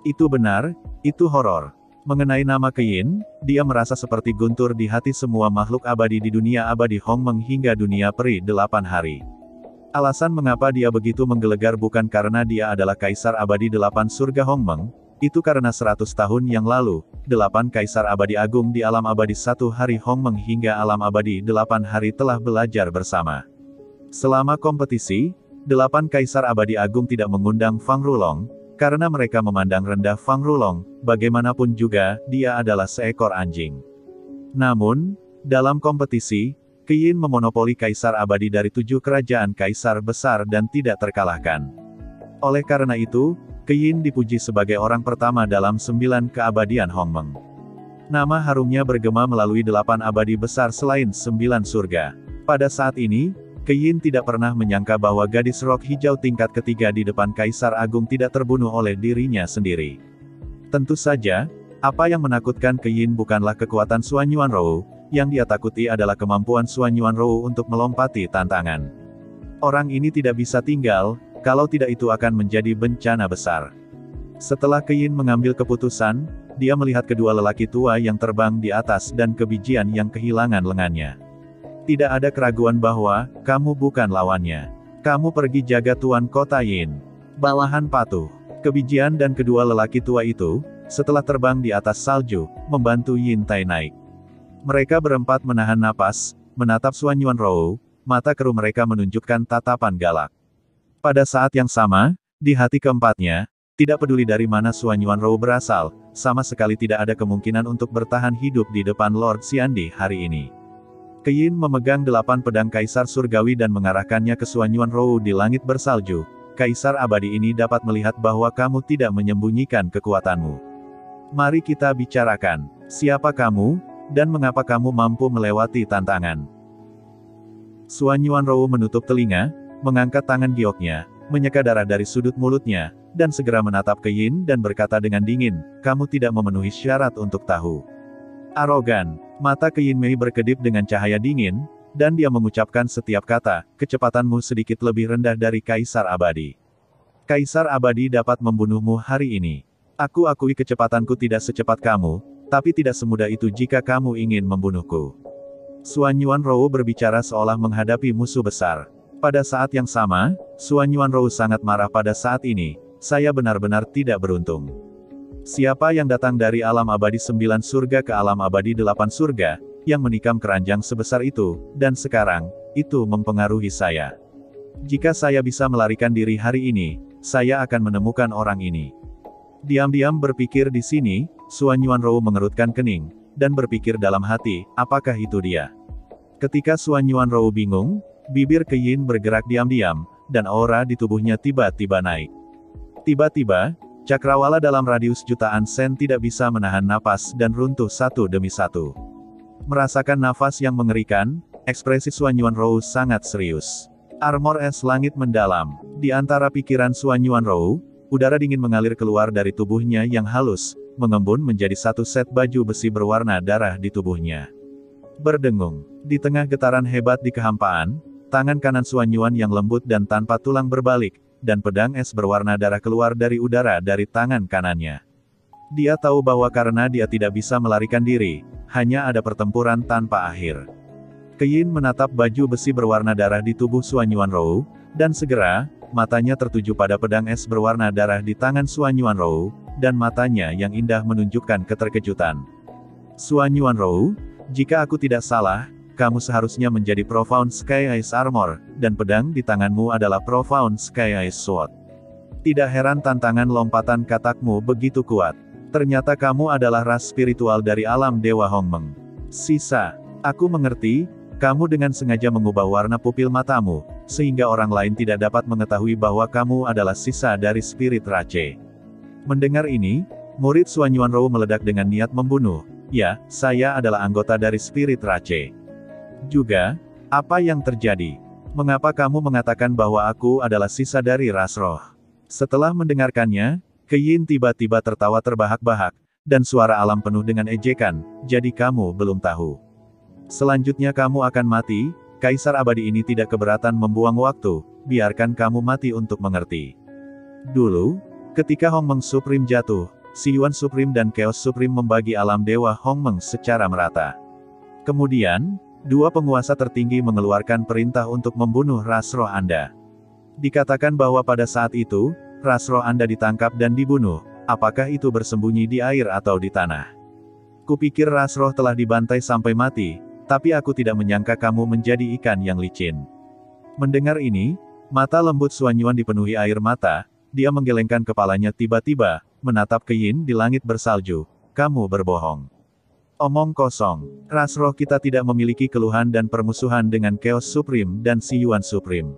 Itu benar, itu horor. Mengenai nama Keyin, dia merasa seperti guntur di hati semua makhluk abadi di dunia abadi Hongmeng hingga dunia peri 8 hari. Alasan mengapa dia begitu menggelegar bukan karena dia adalah Kaisar Abadi 8 Surga Hongmeng, itu karena 100 tahun yang lalu, 8 Kaisar Abadi Agung di alam abadi 1 hari Hongmeng hingga alam abadi 8 hari telah belajar bersama. Selama kompetisi, 8 Kaisar Abadi Agung tidak mengundang Fang Rulong, karena mereka memandang rendah Fang Rulong, bagaimanapun juga, dia adalah seekor anjing. Namun, dalam kompetisi, Keyin memonopoli Kaisar Abadi dari 7 kerajaan Kaisar besar dan tidak terkalahkan. Oleh karena itu, Keyin dipuji sebagai orang pertama dalam 9 keabadian Hongmeng. Nama harumnya bergema melalui 8 abadi besar selain 9 surga. Pada saat ini, Keyin tidak pernah menyangka bahwa gadis rok hijau tingkat ketiga di depan Kaisar Agung tidak terbunuh oleh dirinya sendiri. Tentu saja, apa yang menakutkan Keyin bukanlah kekuatan Xuan Yuanrou, yang dia takuti adalah kemampuan Xuan Yuanrou untuk melompati tantangan. Orang ini tidak bisa tinggal, kalau tidak itu akan menjadi bencana besar. Setelah Keyin mengambil keputusan, dia melihat kedua lelaki tua yang terbang di atas dan kebijian yang kehilangan lengannya. Tidak ada keraguan bahwa, kamu bukan lawannya. Kamu pergi jaga Tuan Kota Yin. Bawahan patuh. Kebijian dan kedua lelaki tua itu, setelah terbang di atas salju, membantu Yin Tai naik. Mereka berempat menahan napas, menatap Xuan Yuanrou, mata keruh mereka menunjukkan tatapan galak. Pada saat yang sama, di hati keempatnya, tidak peduli dari mana Xuan Yuanrou berasal, sama sekali tidak ada kemungkinan untuk bertahan hidup di depan Lord Xiandi hari ini. Keyin memegang 8 pedang Kaisar Surgawi dan mengarahkannya ke Xuan Yuanrou di langit bersalju. Kaisar abadi ini dapat melihat bahwa kamu tidak menyembunyikan kekuatanmu. Mari kita bicarakan, siapa kamu, dan mengapa kamu mampu melewati tantangan. Xuan Yuanrou menutup telinga, mengangkat tangan gioknya, menyeka darah dari sudut mulutnya, dan segera menatap Keyin dan berkata dengan dingin, kamu tidak memenuhi syarat untuk tahu. Arogan, mata Keyin Mei berkedip dengan cahaya dingin, dan dia mengucapkan setiap kata, kecepatanmu sedikit lebih rendah dari Kaisar Abadi. Kaisar Abadi dapat membunuhmu hari ini. Aku akui kecepatanku tidak secepat kamu, tapi tidak semudah itu jika kamu ingin membunuhku. Xuan Yuanrou berbicara seolah menghadapi musuh besar. Pada saat yang sama, Xuan Yuanrou sangat marah pada saat ini, saya benar-benar tidak beruntung. Siapa yang datang dari alam abadi 9 surga ke alam abadi 8 surga, yang menikam keranjang sebesar itu, dan sekarang, itu mempengaruhi saya. Jika saya bisa melarikan diri hari ini, saya akan menemukan orang ini. Diam-diam berpikir di sini, Xuan Yuanrou mengerutkan kening, dan berpikir dalam hati, apakah itu dia? Ketika Xuan Yuanrou bingung, bibir Keyin bergerak diam-diam, dan aura di tubuhnya tiba-tiba naik. Tiba-tiba, cakrawala dalam radius jutaan sen tidak bisa menahan napas dan runtuh satu demi satu. Merasakan nafas yang mengerikan, ekspresi Xuan Yuanrou sangat serius. Armor es langit mendalam. Di antara pikiran Xuan Yuanrou, udara dingin mengalir keluar dari tubuhnya yang halus, mengembun menjadi satu set baju besi berwarna darah di tubuhnya. Berdengung. Di tengah getaran hebat di kehampaan, tangan kanan Xuan Yuan yang lembut dan tanpa tulang berbalik, dan pedang es berwarna darah keluar dari udara dari tangan kanannya. Dia tahu bahwa karena dia tidak bisa melarikan diri, hanya ada pertempuran tanpa akhir. Keyin menatap baju besi berwarna darah di tubuh Xuan Yuanrou, dan segera, matanya tertuju pada pedang es berwarna darah di tangan Xuan Yuanrou, dan matanya yang indah menunjukkan keterkejutan. Xuan Yuanrou, jika aku tidak salah, kamu seharusnya menjadi Profound Sky Ice Armor, dan pedang di tanganmu adalah Profound Sky Ice Sword. Tidak heran tantangan lompatan katakmu begitu kuat. Ternyata kamu adalah ras spiritual dari alam Dewa Hongmeng. Sisa, aku mengerti, kamu dengan sengaja mengubah warna pupil matamu, sehingga orang lain tidak dapat mengetahui bahwa kamu adalah sisa dari spirit Rache. Mendengar ini, murid Xuan Yuanrou meledak dengan niat membunuh. Ya, saya adalah anggota dari spirit Rache. Juga, apa yang terjadi? Mengapa kamu mengatakan bahwa aku adalah sisa dari ras roh? Setelah mendengarkannya, Keyin tiba-tiba tertawa terbahak-bahak, dan suara alam penuh dengan ejekan, jadi kamu belum tahu. Selanjutnya kamu akan mati, Kaisar Abadi ini tidak keberatan membuang waktu, biarkan kamu mati untuk mengerti. Dulu, ketika Hongmeng Supreme jatuh, Si Yuan Supreme dan Chaos Supreme membagi alam Dewa Hongmeng secara merata. Kemudian, dua penguasa tertinggi mengeluarkan perintah untuk membunuh ras roh Anda. Dikatakan bahwa pada saat itu, ras roh Anda ditangkap dan dibunuh, apakah itu bersembunyi di air atau di tanah? Kupikir ras roh telah dibantai sampai mati, tapi aku tidak menyangka kamu menjadi ikan yang licin. Mendengar ini, mata lembut Xuan Yuan dipenuhi air mata, dia menggelengkan kepalanya tiba-tiba, menatap Keyin di langit bersalju. Kamu berbohong. Omong kosong. Ras roh kita tidak memiliki keluhan dan permusuhan dengan Chaos Supreme dan Si Yuan Supreme.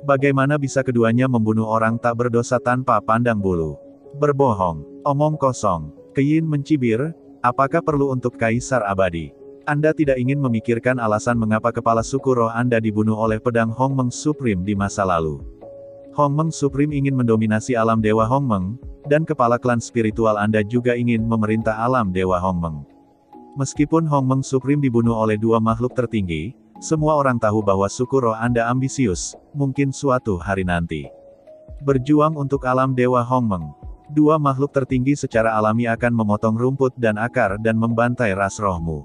Bagaimana bisa keduanya membunuh orang tak berdosa tanpa pandang bulu? Berbohong. Omong kosong. Keyin mencibir, apakah perlu untuk Kaisar Abadi? Anda tidak ingin memikirkan alasan mengapa kepala suku roh Anda dibunuh oleh pedang Hongmeng Supreme di masa lalu. Hongmeng Supreme ingin mendominasi alam Dewa Hongmeng, dan kepala klan spiritual Anda juga ingin memerintah alam Dewa Hongmeng. Meskipun Hongmeng Supreme dibunuh oleh dua makhluk tertinggi, semua orang tahu bahwa suku roh Anda ambisius, mungkin suatu hari nanti. Berjuang untuk alam Dewa Hongmeng. Dua makhluk tertinggi secara alami akan memotong rumput dan akar dan membantai ras rohmu.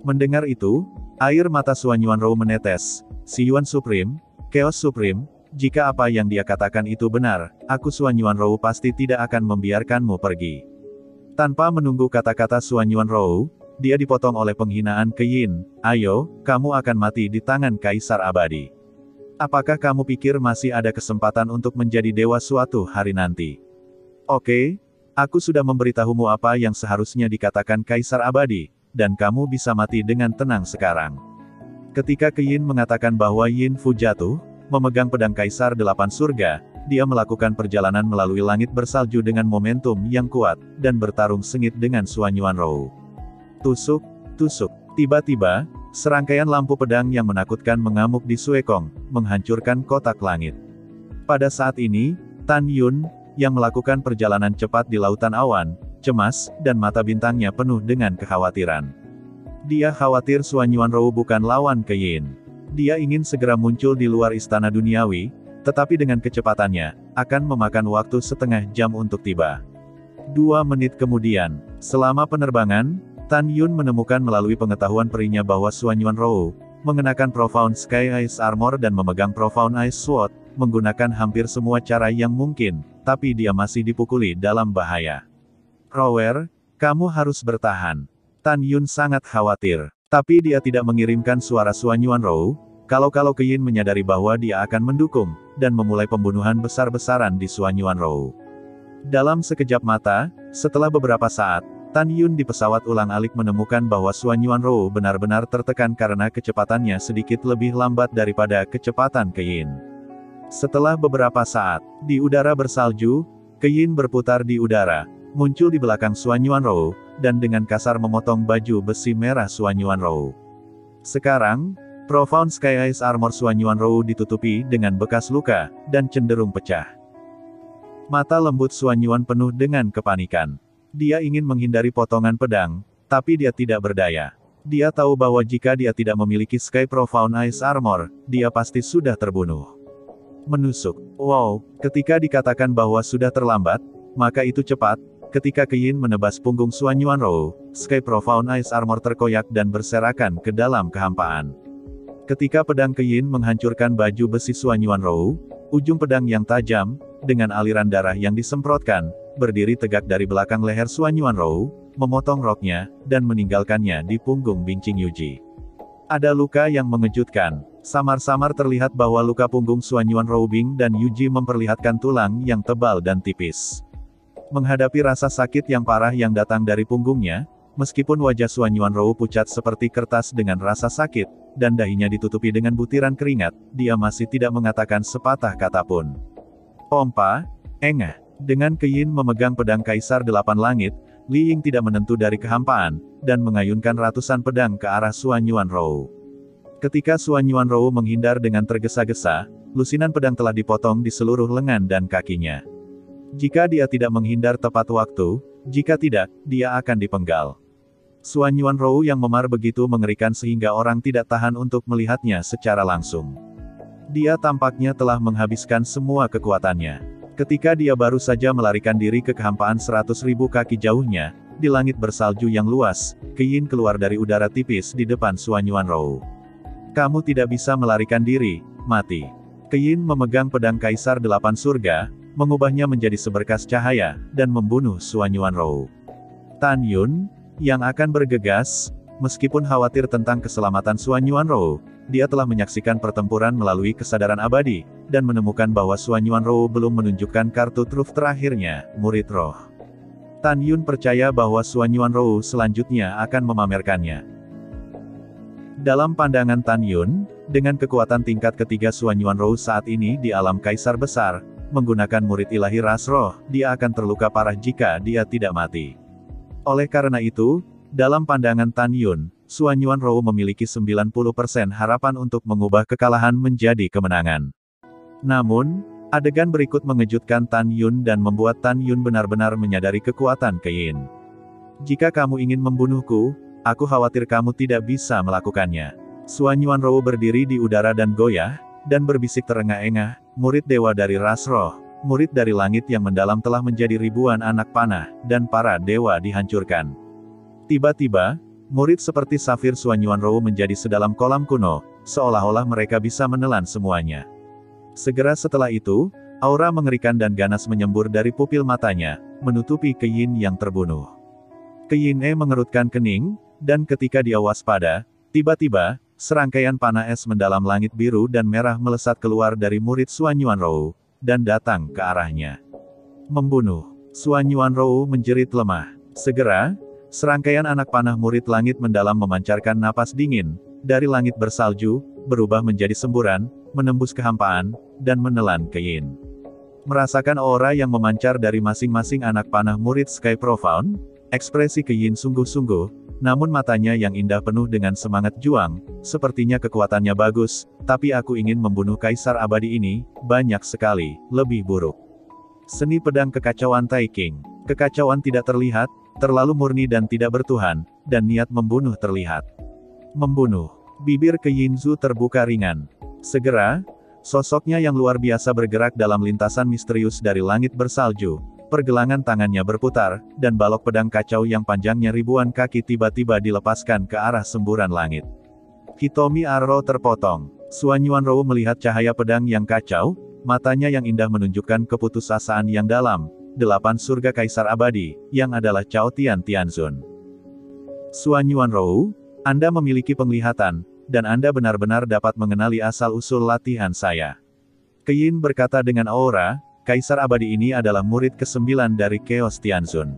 Mendengar itu, air mata Xuan Yuanrou menetes. Si Yuan Supreme, Chaos Supreme, jika apa yang dia katakan itu benar, aku Xuan Yuanrou pasti tidak akan membiarkanmu pergi. Tanpa menunggu kata-kata Xuan Yuanrou, dia dipotong oleh penghinaan Keyin. Ayo, kamu akan mati di tangan Kaisar Abadi. Apakah kamu pikir masih ada kesempatan untuk menjadi dewa suatu hari nanti? Oke, aku sudah memberitahumu apa yang seharusnya dikatakan Kaisar Abadi, dan kamu bisa mati dengan tenang sekarang. Ketika Keyin mengatakan bahwa Yin Fu jatuh, memegang pedang Kaisar Delapan Surga, dia melakukan perjalanan melalui langit bersalju dengan momentum yang kuat, dan bertarung sengit dengan Xuan Yuanrou. Tusuk, tusuk. Tiba-tiba, serangkaian lampu pedang yang menakutkan mengamuk di Suekong, menghancurkan kotak langit. Pada saat ini, Tan Yun, yang melakukan perjalanan cepat di lautan awan, cemas, dan mata bintangnya penuh dengan kekhawatiran. Dia khawatir Xuan Yuanrou bukan lawan Keyin. Dia ingin segera muncul di luar istana duniawi, tetapi dengan kecepatannya, akan memakan waktu setengah jam untuk tiba. 2 menit kemudian, selama penerbangan, Tan Yun menemukan melalui pengetahuan perinya bahwa Xuan Yuanrou, mengenakan Profound Sky Ice Armor dan memegang Profound Ice Sword, menggunakan hampir semua cara yang mungkin, tapi dia masih dipukuli dalam bahaya. Rower, kamu harus bertahan. Tan Yun sangat khawatir, tapi dia tidak mengirimkan suara Xuan Yuanrou, kalau Keyin menyadari bahwa dia akan mendukung, dan memulai pembunuhan besar-besaran di Xuan Yuanrou. Dalam sekejap mata, setelah beberapa saat, Tan Yun di pesawat ulang-alik menemukan bahwa Xuan Yuanrou benar-benar tertekan karena kecepatannya sedikit lebih lambat daripada kecepatan Keyin. Setelah beberapa saat, di udara bersalju, Keyin berputar di udara, muncul di belakang Xuan Yuanrou, dan dengan kasar memotong baju besi merah Xuan Yuanrou. Sekarang, Profound Sky Ice Armor Xuan Yuanrou ditutupi dengan bekas luka, dan cenderung pecah. Mata lembut Xuan Yuan penuh dengan kepanikan. Dia ingin menghindari potongan pedang, tapi dia tidak berdaya. Dia tahu bahwa jika dia tidak memiliki Sky Profound Ice Armor, dia pasti sudah terbunuh. Menusuk. Wow, ketika dikatakan bahwa sudah terlambat, maka itu cepat. Ketika Keyin menebas punggung Xuan Yuanrou, Sky Profound Ice Armor terkoyak dan berserakan ke dalam kehampaan. Ketika pedang Keyin menghancurkan baju besi Xuan Yuanrou, ujung pedang yang tajam, dengan aliran darah yang disemprotkan, berdiri tegak dari belakang leher Xuan Yuanrou, memotong roknya, dan meninggalkannya di punggung Bingqing Yuji. Ada luka yang mengejutkan. Samar-samar terlihat bahwa luka punggung Xuan Yuanrou Bing dan Yuji memperlihatkan tulang yang tebal dan tipis. Menghadapi rasa sakit yang parah yang datang dari punggungnya, meskipun wajah Xuan Yuanrou pucat seperti kertas dengan rasa sakit, dan dahinya ditutupi dengan butiran keringat, dia masih tidak mengatakan sepatah kata pun. Pompa, engah. Dengan Keyin memegang pedang Kaisar Delapan Langit, Li Ying tidak menentu dari kehampaan, dan mengayunkan ratusan pedang ke arah Xuan Yuanrou. Ketika Xuan Yuanrou menghindar dengan tergesa-gesa, lusinan pedang telah dipotong di seluruh lengan dan kakinya. Jika dia tidak menghindar tepat waktu, jika tidak, dia akan dipenggal. Xuan Yuanrou yang memar begitu mengerikan sehingga orang tidak tahan untuk melihatnya secara langsung. Dia tampaknya telah menghabiskan semua kekuatannya. Ketika dia baru saja melarikan diri ke kehampaan 100.000 kaki jauhnya, di langit bersalju yang luas, Keyin keluar dari udara tipis di depan Xuan Yuanrou. Kamu tidak bisa melarikan diri, mati. Keyin memegang pedang Kaisar Delapan Surga, mengubahnya menjadi seberkas cahaya, dan membunuh Xuan Yuanrou. Tan Yun, yang akan bergegas, meskipun khawatir tentang keselamatan Xuan Yuanrou, dia telah menyaksikan pertempuran melalui kesadaran abadi, dan menemukan bahwa Xuan Yuanrou belum menunjukkan kartu truf terakhirnya, Murid Roh. Tan Yun percaya bahwa Xuan Yuanrou selanjutnya akan memamerkannya. Dalam pandangan Tan Yun, dengan kekuatan tingkat ketiga Xuan Yuanrou saat ini di alam Kaisar Besar, menggunakan murid ilahi ras roh, dia akan terluka parah jika dia tidak mati. Oleh karena itu, dalam pandangan Tan Yun, Xuan Yuanrou memiliki 90% harapan untuk mengubah kekalahan menjadi kemenangan. Namun, adegan berikut mengejutkan Tan Yun dan membuat Tan Yun benar-benar menyadari kekuatan Keyin. Jika kamu ingin membunuhku, aku khawatir kamu tidak bisa melakukannya. Xuan Yuanrou berdiri di udara dan goyah, dan berbisik terengah-engah, murid dewa dari ras roh, murid dari langit yang mendalam telah menjadi ribuan anak panah, dan para dewa dihancurkan. Tiba-tiba, murid seperti Safir Xuan Yuanrou menjadi sedalam kolam kuno, seolah-olah mereka bisa menelan semuanya. Segera setelah itu, aura mengerikan dan ganas menyembur dari pupil matanya, menutupi Keyin yang terbunuh. Keyin mengerutkan kening, dan ketika dia waspada, tiba-tiba, serangkaian panah es mendalam langit biru dan merah melesat keluar dari murid Xuan Yuanrou, dan datang ke arahnya. Membunuh. Xuan Yuanrou menjerit lemah. Segera, serangkaian anak panah murid langit mendalam memancarkan napas dingin, dari langit bersalju, berubah menjadi semburan, menembus kehampaan, dan menelan Keyin. Merasakan aura yang memancar dari masing-masing anak panah murid Sky Profound, ekspresi Keyin sungguh-sungguh, namun matanya yang indah penuh dengan semangat juang, sepertinya kekuatannya bagus, tapi aku ingin membunuh Kaisar Abadi ini, banyak sekali, lebih buruk. Seni pedang kekacauan Taiking. Kekacauan tidak terlihat, terlalu murni dan tidak bertuhan, dan niat membunuh terlihat. Membunuh. Bibir Keyin Zu terbuka ringan. Segera, sosoknya yang luar biasa bergerak dalam lintasan misterius dari langit bersalju, pergelangan tangannya berputar, dan balok pedang kacau yang panjangnya ribuan kaki tiba-tiba dilepaskan ke arah semburan langit. Hitomi Arrow terpotong. Xuan Yuanrou melihat cahaya pedang yang kacau, matanya yang indah menunjukkan keputusasaan yang dalam, 8 surga Kaisar Abadi, yang adalah Cao Tian Tianzun. Xuan Yuanrou, Anda memiliki penglihatan, dan Anda benar-benar dapat mengenali asal-usul latihan saya. Keyin berkata dengan aura, Kaisar Abadi ini adalah murid ke-9 dari Chaos Tianzun.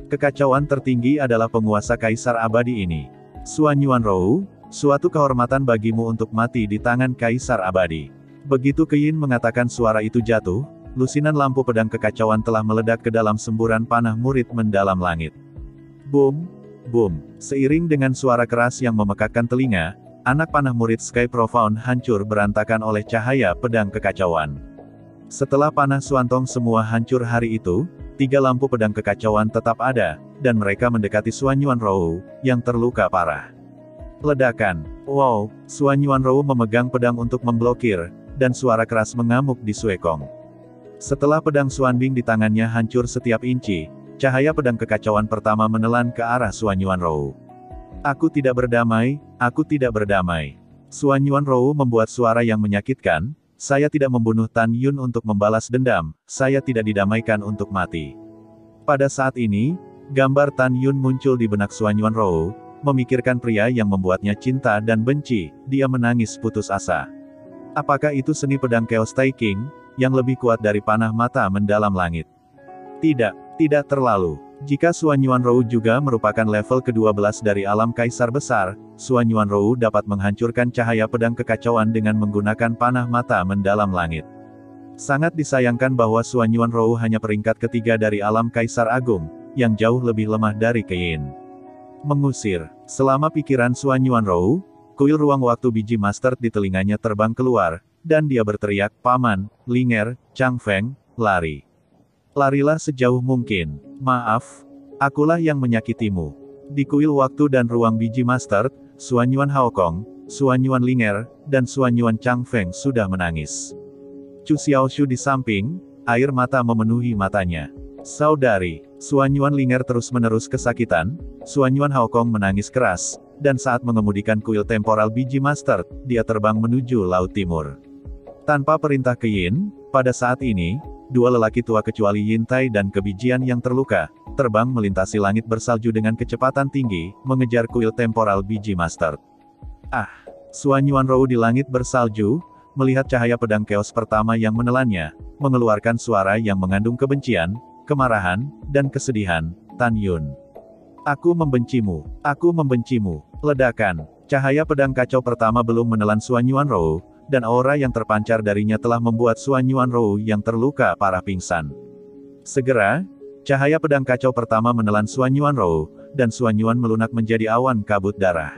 Kekacauan tertinggi adalah penguasa Kaisar Abadi ini. Xuan Yuanrou, suatu kehormatan bagimu untuk mati di tangan Kaisar Abadi. Begitu Keyin mengatakan suara itu jatuh, lusinan lampu pedang kekacauan telah meledak ke dalam semburan panah murid mendalam langit. Boom! Boom! Seiring dengan suara keras yang memekakkan telinga, anak panah murid Sky Profound hancur berantakan oleh cahaya pedang kekacauan. Setelah panah Xuantong semua hancur hari itu, 3 lampu pedang kekacauan tetap ada, dan mereka mendekati Xuan Yuanrou, yang terluka parah. Ledakan. Wow, Suan Yuanrou memegang pedang untuk memblokir, dan suara keras mengamuk di Suekong. Setelah pedang Xuanbing di tangannya hancur setiap inci, cahaya pedang kekacauan pertama menelan ke arah Suan Yuanrou. Aku tidak berdamai, aku tidak berdamai. Suan Yuanrou membuat suara yang menyakitkan, saya tidak membunuh Tan Yun untuk membalas dendam, saya tidak didamaikan untuk mati. Pada saat ini, gambar Tan Yun muncul di benak Suan Yuanrou, memikirkan pria yang membuatnya cinta dan benci, dia menangis putus asa. Apakah itu seni pedang Chaos Tai King, yang lebih kuat dari panah mata mendalam langit? Tidak terlalu. Jika Suan Yuanrou juga merupakan level ke-12 dari alam kaisar besar, Suan Yuanrou dapat menghancurkan cahaya pedang kekacauan dengan menggunakan panah mata mendalam langit. Sangat disayangkan bahwa Suan Yuanrou hanya peringkat ketiga dari alam kaisar agung, yang jauh lebih lemah dari Keyin. Mengusir. Selama pikiran Suan Yuanrou, kuil ruang waktu biji master di telinganya terbang keluar, dan dia berteriak, "Paman, Linger, Chang Feng, lari. Larilah sejauh mungkin. Maaf, akulah yang menyakitimu." Di kuil waktu dan ruang biji master, Suan Yuan Haokong, Suan Yuan Linger, dan Suan Yuan Chang Feng sudah menangis. Chu Xiaoshu di samping, air mata memenuhi matanya. Saudari, Suan Yuan Linger terus-menerus kesakitan, Suan Yuan Haokong menangis keras, dan saat mengemudikan kuil temporal biji master, dia terbang menuju Laut Timur. Tanpa perintah Keyin, pada saat ini, dua lelaki tua kecuali Yin Tai dan Kebijian yang terluka, terbang melintasi langit bersalju dengan kecepatan tinggi, mengejar kuil temporal biji master. Suan Yuanrou di langit bersalju, melihat cahaya pedang keos pertama yang menelannya, mengeluarkan suara yang mengandung kebencian, kemarahan, dan kesedihan. Tan Yun. Aku membencimu. Aku membencimu. Ledakan. Cahaya pedang kacau pertama belum menelan Suan Yuanrou, dan aura yang terpancar darinya telah membuat Suan Yuanrou yang terluka parah pingsan. Segera, cahaya pedang kacau pertama menelan Suan Yuanrou, dan Suan Yuan melunak menjadi awan kabut darah.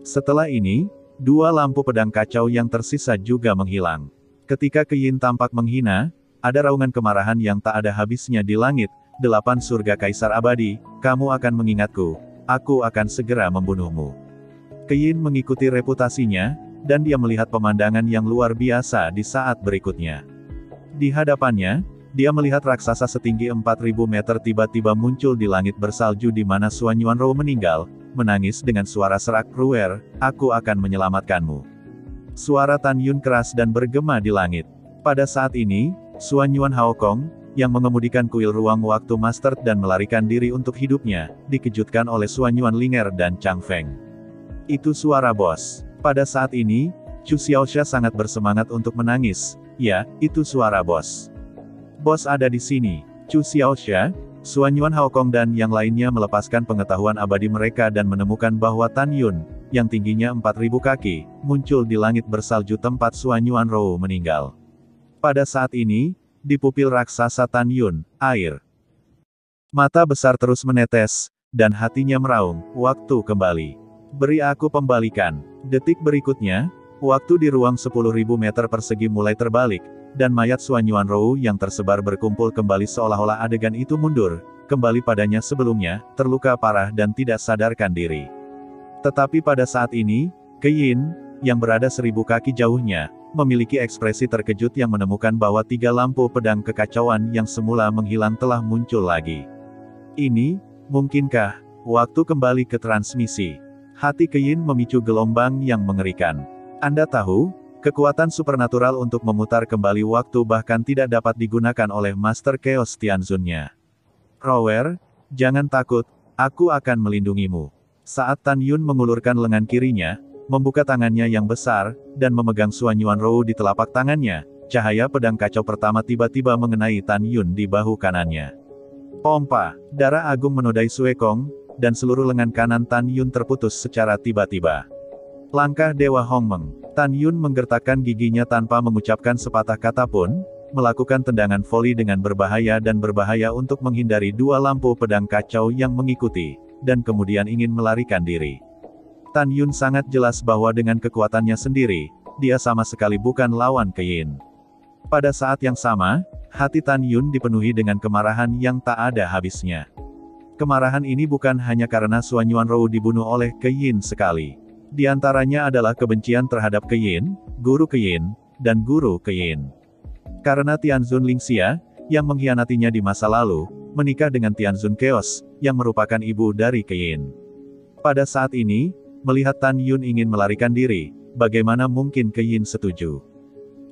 Setelah ini, dua lampu pedang kacau yang tersisa juga menghilang. Ketika Keyin tampak menghina, ada raungan kemarahan yang tak ada habisnya di langit, 8 surga kaisar abadi, kamu akan mengingatku, aku akan segera membunuhmu. Keyin mengikuti reputasinya, dan dia melihat pemandangan yang luar biasa di saat berikutnya. Di hadapannya, dia melihat raksasa setinggi 4000 meter tiba-tiba muncul di langit bersalju di mana Suan Yuanrou meninggal, menangis dengan suara serak, "Ruer, aku akan menyelamatkanmu." Suara Tan Yun keras dan bergema di langit. Pada saat ini, Suan Yuan Haokong, yang mengemudikan kuil ruang waktu master dan melarikan diri untuk hidupnya, dikejutkan oleh Suan Yuan Linger dan Chang Feng. Itu suara bos. Pada saat ini, Chu Xiaosha sangat bersemangat untuk menangis. Ya, itu suara bos. Bos ada di sini. Chu Xiaosha, Suan Yuan Haokong dan yang lainnya melepaskan pengetahuan abadi mereka dan menemukan bahwa Tan Yun, yang tingginya 4000 kaki, muncul di langit bersalju tempat Suan Yuanrou meninggal. Pada saat ini, di pupil raksasa Tan Yun, air mata besar terus menetes, dan hatinya meraung, waktu kembali. Beri aku pembalikan. Detik berikutnya, waktu di ruang 10.000 meter persegi mulai terbalik, dan mayat Suan Yuanrou yang tersebar berkumpul kembali seolah-olah adegan itu mundur, kembali padanya sebelumnya, terluka parah dan tidak sadarkan diri. Tetapi pada saat ini, Keyin, yang berada 1000 kaki jauhnya, memiliki ekspresi terkejut yang menemukan bahwa 3 lampu pedang kekacauan yang semula menghilang telah muncul lagi. Ini, mungkinkah, waktu kembali ke transmisi? Hati Keyin memicu gelombang yang mengerikan. Anda tahu, kekuatan supernatural untuk memutar kembali waktu bahkan tidak dapat digunakan oleh Master Chaos Tianzun-nya. "Rower, jangan takut, aku akan melindungimu." Saat Tan Yun mengulurkan lengan kirinya, membuka tangannya yang besar, dan memegang Suan Yuanrou di telapak tangannya, cahaya pedang kacau pertama tiba-tiba mengenai Tan Yun di bahu kanannya. Pompa, darah agung menodai Suekong, dan seluruh lengan kanan Tan Yun terputus secara tiba-tiba. Langkah Dewa Hongmeng. Tan Yun menggertakkan giginya tanpa mengucapkan sepatah kata pun, melakukan tendangan voli dengan berbahaya dan berbahaya untuk menghindari 2 lampu pedang kacau yang mengikuti, dan kemudian ingin melarikan diri. Tan Yun sangat jelas bahwa dengan kekuatannya sendiri, dia sama sekali bukan lawan Keyin. Pada saat yang sama, hati Tan Yun dipenuhi dengan kemarahan yang tak ada habisnya. Kemarahan ini bukan hanya karena Suan Yuanrou dibunuh oleh Keyin sekali. Di antaranya adalah kebencian terhadap Keyin, guru Keyin, dan guru Keyin. Karena Tianzun Lingxia, yang mengkhianatinya di masa lalu, menikah dengan Tianzun Chaos, yang merupakan ibu dari Keyin. Pada saat ini, melihat Tan Yun ingin melarikan diri, bagaimana mungkin Keyin setuju?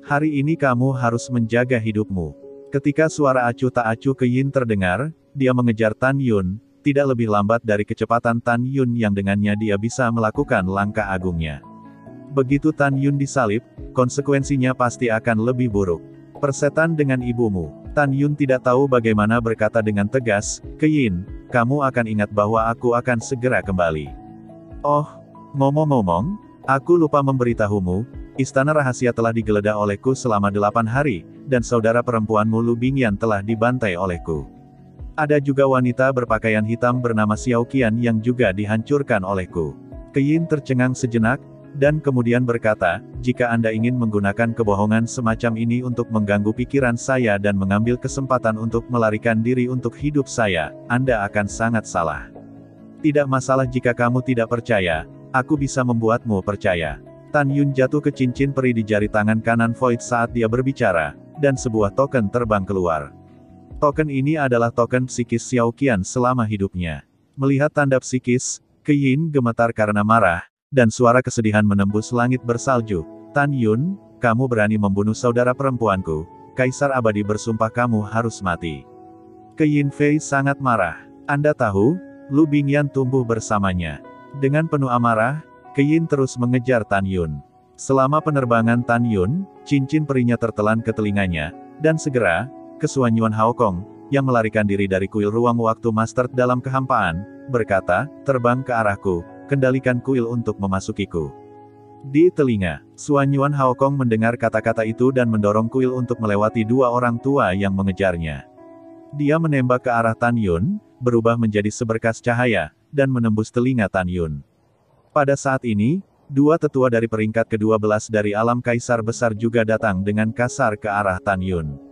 Hari ini kamu harus menjaga hidupmu. Ketika suara acuh tak acuh Keyin terdengar, dia mengejar Tan Yun, tidak lebih lambat dari kecepatan Tan Yun yang dengannya dia bisa melakukan langkah agungnya. Begitu Tan Yun disalib, konsekuensinya pasti akan lebih buruk. Persetan dengan ibumu. Tan Yun tidak tahu bagaimana berkata dengan tegas, Keyin, kamu akan ingat bahwa aku akan segera kembali. Oh, ngomong-ngomong, aku lupa memberitahumu, istana rahasia telah digeledah olehku selama 8 hari, dan saudara perempuanmu Lu Bingyan telah dibantai olehku. Ada juga wanita berpakaian hitam bernama Xiao Qian yang juga dihancurkan olehku. Keyin tercengang sejenak, dan kemudian berkata, jika Anda ingin menggunakan kebohongan semacam ini untuk mengganggu pikiran saya dan mengambil kesempatan untuk melarikan diri untuk hidup saya, Anda akan sangat salah. Tidak masalah jika kamu tidak percaya, aku bisa membuatmu percaya. Tan Yun jatuh ke cincin peri di jari tangan kanan Void saat dia berbicara, dan sebuah token terbang keluar. Token ini adalah token psikis Xiao Qian selama hidupnya. Melihat tanda psikis, Keyin gemetar karena marah, dan suara kesedihan menembus langit bersalju. Tan Yun, kamu berani membunuh saudara perempuanku, Kaisar Abadi bersumpah kamu harus mati. Keyin Fei sangat marah. Anda tahu, Lu Bingyan tumbuh bersamanya. Dengan penuh amarah, Keyin terus mengejar Tan Yun. Selama penerbangan Tan Yun, cincin perinya tertelan ke telinganya, dan segera, Kesuan Yuan Haokong, yang melarikan diri dari kuil ruang waktu Master dalam kehampaan, berkata, terbang ke arahku, kendalikan kuil untuk memasukiku. Di telinga, Suan Yuan Haokong mendengar kata-kata itu dan mendorong kuil untuk melewati dua orang tua yang mengejarnya. Dia menembak ke arah Tan Yun, berubah menjadi seberkas cahaya, dan menembus telinga Tan Yun. Pada saat ini, dua tetua dari peringkat ke-12 dari alam kaisar besar juga datang dengan kasar ke arah Tan Yun.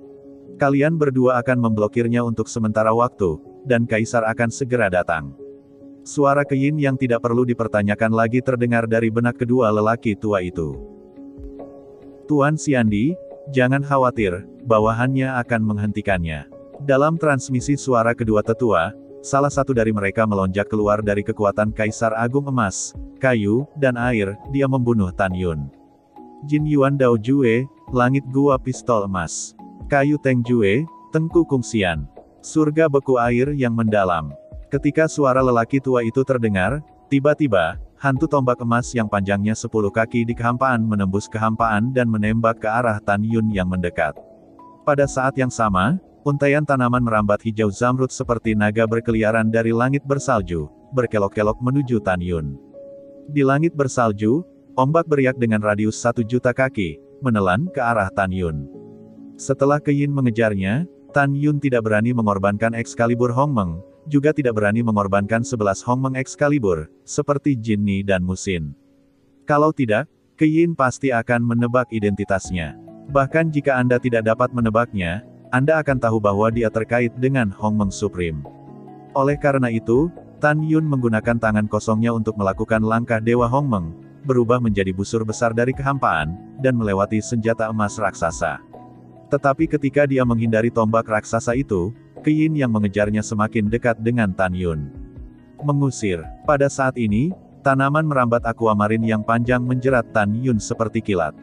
Kalian berdua akan memblokirnya untuk sementara waktu, dan kaisar akan segera datang. Suara Keyin yang tidak perlu dipertanyakan lagi terdengar dari benak kedua lelaki tua itu. Tuan Xiandi, jangan khawatir, bawahannya akan menghentikannya. Dalam transmisi suara kedua tetua, salah satu dari mereka melonjak keluar dari kekuatan Kaisar Agung Emas, Kayu, dan Air, dia membunuh Tan Yun. Jin Yuan Dao Jue, Langit Gua Pistol Emas. Kayu Teng Jue, Tengku Kungsian. Surga Beku Air yang mendalam. Ketika suara lelaki tua itu terdengar, tiba-tiba, hantu tombak emas yang panjangnya 10 kaki di kehampaan menembus kehampaan dan menembak ke arah Tan Yun yang mendekat. Pada saat yang sama, untaian tanaman merambat hijau zamrud seperti naga berkeliaran dari langit bersalju, berkelok-kelok menuju Tan Yun. Di langit bersalju, ombak beriak dengan radius 1 juta kaki, menelan ke arah Tan Yun. Setelah Keyin mengejarnya, Tan Yun tidak berani mengorbankan Excalibur Hongmeng, juga tidak berani mengorbankan 11 Hongmeng Excalibur, seperti Jinni dan Musin. Kalau tidak, Keyin pasti akan menebak identitasnya. Bahkan jika Anda tidak dapat menebaknya, Anda akan tahu bahwa dia terkait dengan Hongmeng Supreme. Oleh karena itu, Tan Yun menggunakan tangan kosongnya untuk melakukan langkah Dewa Hongmeng, berubah menjadi busur besar dari kehampaan, dan melewati senjata emas raksasa. Tetapi ketika dia menghindari tombak raksasa itu, Keyin yang mengejarnya semakin dekat dengan Tan Yun. Mengusir. Pada saat ini, tanaman merambat aquamarine yang panjang menjerat Tan Yun seperti kilat.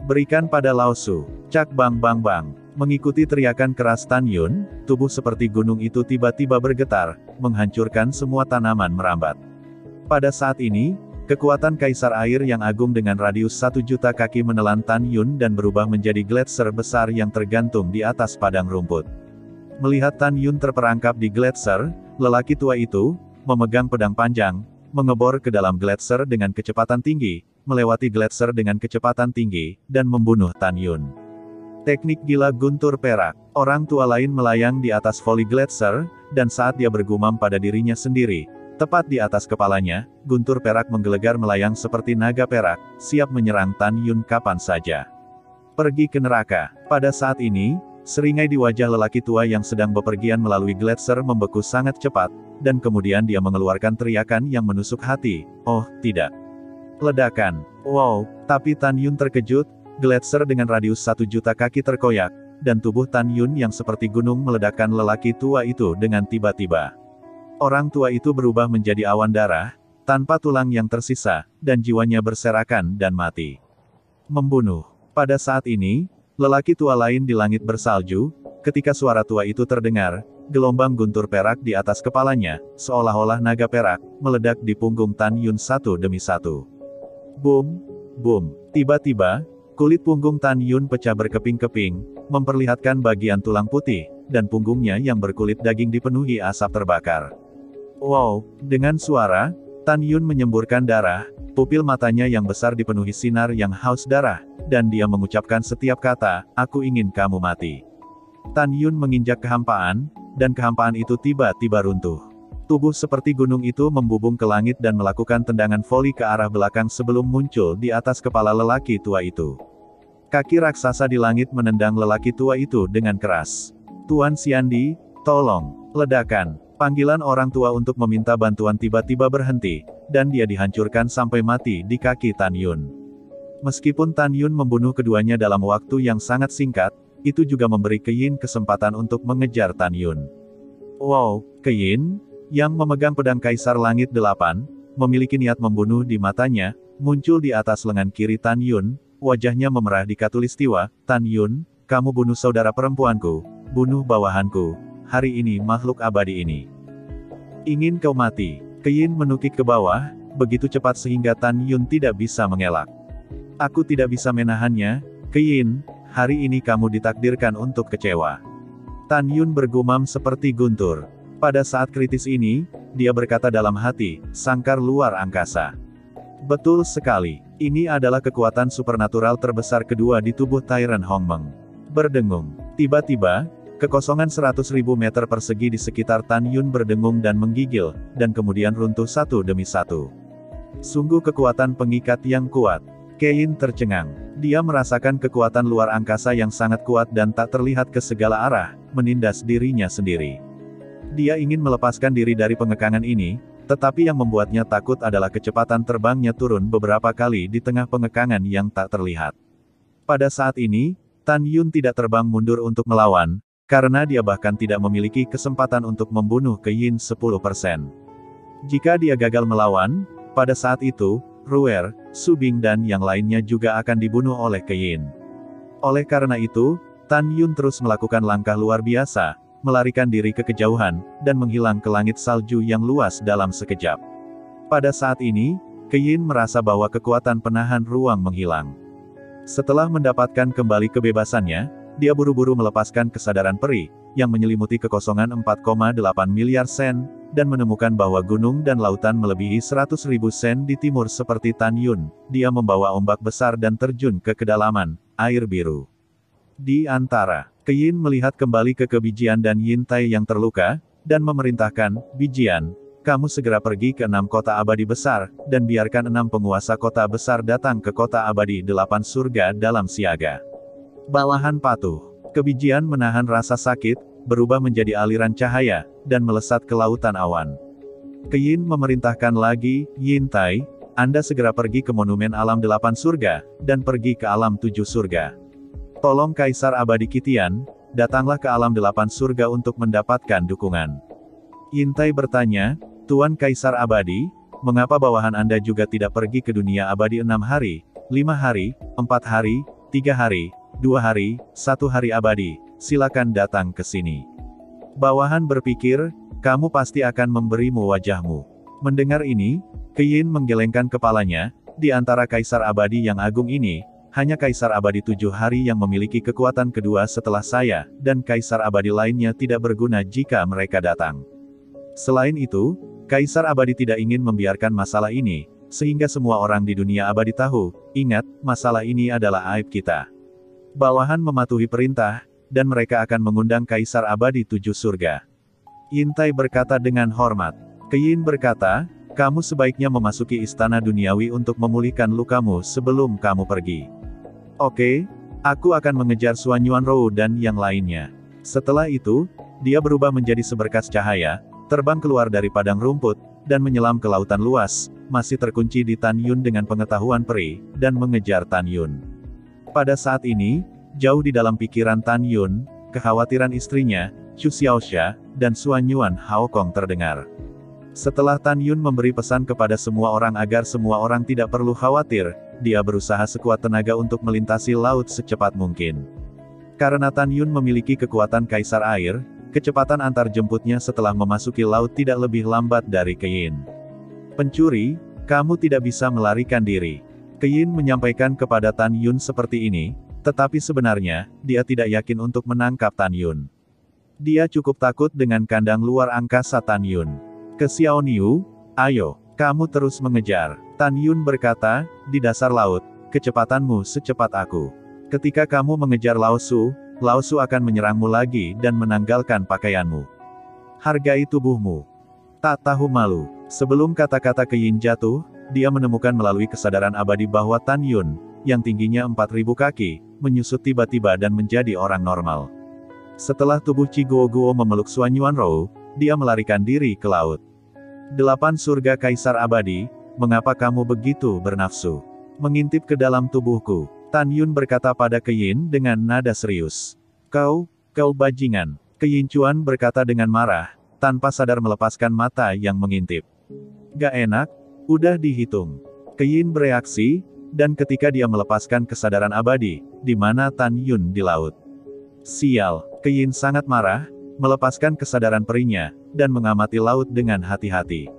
Berikan pada Lao Su. Cak bang bang bang. Mengikuti teriakan keras Tan Yun, tubuh seperti gunung itu tiba-tiba bergetar, menghancurkan semua tanaman merambat. Pada saat ini, kekuatan Kaisar Air yang agung dengan radius 1 juta kaki menelan Tan Yun dan berubah menjadi gletser besar yang tergantung di atas padang rumput. Melihat Tan Yun terperangkap di gletser, lelaki tua itu, memegang pedang panjang, mengebor ke dalam gletser dengan kecepatan tinggi, melewati gletser dengan kecepatan tinggi, dan membunuh Tan Yun. Teknik gila guntur perak. Orang tua lain melayang di atas voli gletser, dan saat dia bergumam pada dirinya sendiri, tepat di atas kepalanya, guntur perak menggelegar melayang seperti naga perak, siap menyerang Tan Yun kapan saja. Pergi ke neraka. Pada saat ini, seringai di wajah lelaki tua yang sedang bepergian melalui gletser membeku sangat cepat, dan kemudian dia mengeluarkan teriakan yang menusuk hati, oh, tidak. Ledakan. Wow, tapi Tan Yun terkejut, gletser dengan radius 1 juta kaki terkoyak, dan tubuh Tan Yun yang seperti gunung meledakkan lelaki tua itu dengan tiba-tiba. Orang tua itu berubah menjadi awan darah, tanpa tulang yang tersisa, dan jiwanya berserakan dan mati. Membunuh. Pada saat ini, lelaki tua lain di langit bersalju, ketika suara tua itu terdengar, gelombang guntur perak di atas kepalanya, seolah-olah naga perak, meledak di punggung Tan Yun satu demi satu. Boom, boom. Tiba-tiba, kulit punggung Tan Yun pecah berkeping-keping, memperlihatkan bagian tulang putih, dan punggungnya yang berkulit daging dipenuhi asap terbakar. Wow, dengan suara, Tan Yun menyemburkan darah, pupil matanya yang besar dipenuhi sinar yang haus darah, dan dia mengucapkan setiap kata, "Aku ingin kamu mati." Tan Yun menginjak kehampaan, dan kehampaan itu tiba-tiba runtuh. Tubuh seperti gunung itu membubung ke langit dan melakukan tendangan voli ke arah belakang sebelum muncul di atas kepala lelaki tua itu. Kaki raksasa di langit menendang lelaki tua itu dengan keras. "Tuan Xiandi, tolong!" Ledakan. Panggilan orang tua untuk meminta bantuan tiba-tiba berhenti, dan dia dihancurkan sampai mati di kaki Tan Yun. Meskipun Tan Yun membunuh keduanya dalam waktu yang sangat singkat, itu juga memberi Keyin kesempatan untuk mengejar Tan Yun. Wow, Keyin, yang memegang pedang Kaisar Langit 8, memiliki niat membunuh di matanya, muncul di atas lengan kiri Tan Yun, wajahnya memerah di khatulistiwa. "Tan Yun, kamu bunuh saudara perempuanku, bunuh bawahanku, hari ini makhluk abadi ini. Ingin kau mati." Keyin menukik ke bawah, begitu cepat sehingga Tan Yun tidak bisa mengelak. "Aku tidak bisa menahannya, Keyin, hari ini kamu ditakdirkan untuk kecewa." Tan Yun bergumam seperti guntur. Pada saat kritis ini, dia berkata dalam hati, "Sangkar luar angkasa." Betul sekali, ini adalah kekuatan supernatural terbesar kedua di tubuh Tyrant Hongmeng. Berdengung. Tiba-tiba, kekosongan 100.000 meter persegi di sekitar Tan Yun berdengung dan menggigil, dan kemudian runtuh satu demi satu. Sungguh kekuatan pengikat yang kuat. Keyin tercengang. Dia merasakan kekuatan luar angkasa yang sangat kuat dan tak terlihat ke segala arah, menindas dirinya sendiri. Dia ingin melepaskan diri dari pengekangan ini, tetapi yang membuatnya takut adalah kecepatan terbangnya turun beberapa kali di tengah pengekangan yang tak terlihat. Pada saat ini, Tan Yun tidak terbang mundur untuk melawan, karena dia bahkan tidak memiliki kesempatan untuk membunuh Keyin 10%. Jika dia gagal melawan, pada saat itu, Ruer, Su Bing dan yang lainnya juga akan dibunuh oleh Keyin. Oleh karena itu, Tan Yun terus melakukan langkah luar biasa, melarikan diri ke kejauhan, dan menghilang ke langit salju yang luas dalam sekejap. Pada saat ini, Keyin merasa bahwa kekuatan penahan ruang menghilang. Setelah mendapatkan kembali kebebasannya, dia buru-buru melepaskan kesadaran peri, yang menyelimuti kekosongan 4,8 miliar sen, dan menemukan bahwa gunung dan lautan melebihi 100.000 sen di timur seperti Tan Yun. Dia membawa ombak besar dan terjun ke kedalaman air biru. Di antara, Keyin melihat kembali ke Bijian dan Yin Tai yang terluka, dan memerintahkan, "Bijian, kamu segera pergi ke 6 kota abadi besar, dan biarkan 6 penguasa kota besar datang ke kota abadi 8 surga dalam siaga." Bawahan patuh. Bijian menahan rasa sakit, berubah menjadi aliran cahaya, dan melesat ke lautan awan. Keyin memerintahkan lagi, "Yin Tai, Anda segera pergi ke monumen alam 8 surga, dan pergi ke alam 7 surga. Tolong Kaisar Abadi Kitian, datanglah ke alam 8 surga untuk mendapatkan dukungan." Yin Tai bertanya, "Tuan Kaisar Abadi, mengapa bawahan Anda juga tidak pergi ke dunia abadi 6 hari, 5 hari, 4 hari, 3 hari, 2 hari, 1 hari abadi, silakan datang ke sini." Bawahan berpikir, "Kamu pasti akan memberimu wajahmu." Mendengar ini, Keyin menggelengkan kepalanya, di antara Kaisar Abadi yang agung ini, hanya Kaisar Abadi 7 hari yang memiliki kekuatan kedua setelah saya, dan Kaisar Abadi lainnya tidak berguna jika mereka datang. Selain itu, Kaisar Abadi tidak ingin membiarkan masalah ini, sehingga semua orang di dunia abadi tahu, ingat, masalah ini adalah aib kita. Bawahan mematuhi perintah, dan mereka akan mengundang Kaisar Abadi 7 surga. Yin Tai berkata dengan hormat. Keyin berkata, "Kamu sebaiknya memasuki istana duniawi untuk memulihkan lukamu sebelum kamu pergi." "Oke, aku akan mengejar Suan Yuanrou dan yang lainnya." Setelah itu, dia berubah menjadi seberkas cahaya, terbang keluar dari padang rumput, dan menyelam ke lautan luas, masih terkunci di Tan Yun dengan pengetahuan peri, dan mengejar Tan Yun. Pada saat ini, jauh di dalam pikiran Tan Yun, kekhawatiran istrinya, Chu Xiaoxia, dan Xuan Yuan Hao Kong terdengar. Setelah Tan Yun memberi pesan kepada semua orang agar semua orang tidak perlu khawatir, dia berusaha sekuat tenaga untuk melintasi laut secepat mungkin. Karena Tan Yun memiliki kekuatan Kaisar Air, kecepatan antar jemputnya setelah memasuki laut tidak lebih lambat dari Keyin. Pencuri, kamu tidak bisa melarikan diri. Keyin menyampaikan kepada Tan Yun seperti ini, tetapi sebenarnya, dia tidak yakin untuk menangkap Tan Yun. Dia cukup takut dengan kandang luar angkasa Tan Yun. Ke Xiao Niu, ayo, kamu terus mengejar. Tan Yun berkata, di dasar laut, kecepatanmu secepat aku. Ketika kamu mengejar Lao Su akan menyerangmu lagi dan menanggalkan pakaianmu. Hargai tubuhmu. Tak tahu malu. Sebelum kata-kata Keyin jatuh, dia menemukan melalui kesadaran abadi bahwa Tan Yun, yang tingginya 4.000 kaki, menyusut tiba-tiba dan menjadi orang normal. Setelah tubuh Chi Guo memeluk Xuan Yuanrou, dia melarikan diri ke laut. 8 surga Kaisar Abadi, mengapa kamu begitu bernafsu? Mengintip ke dalam tubuhku. Tan Yun berkata pada Keyin dengan nada serius. Kau bajingan. Keyin Chuan berkata dengan marah, tanpa sadar melepaskan mata yang mengintip. Gak enak, udah dihitung. Keyin bereaksi, dan ketika dia melepaskan kesadaran abadi, di mana Tan Yun di laut. Sial, Keyin sangat marah, melepaskan kesadaran perinya, dan mengamati laut dengan hati-hati.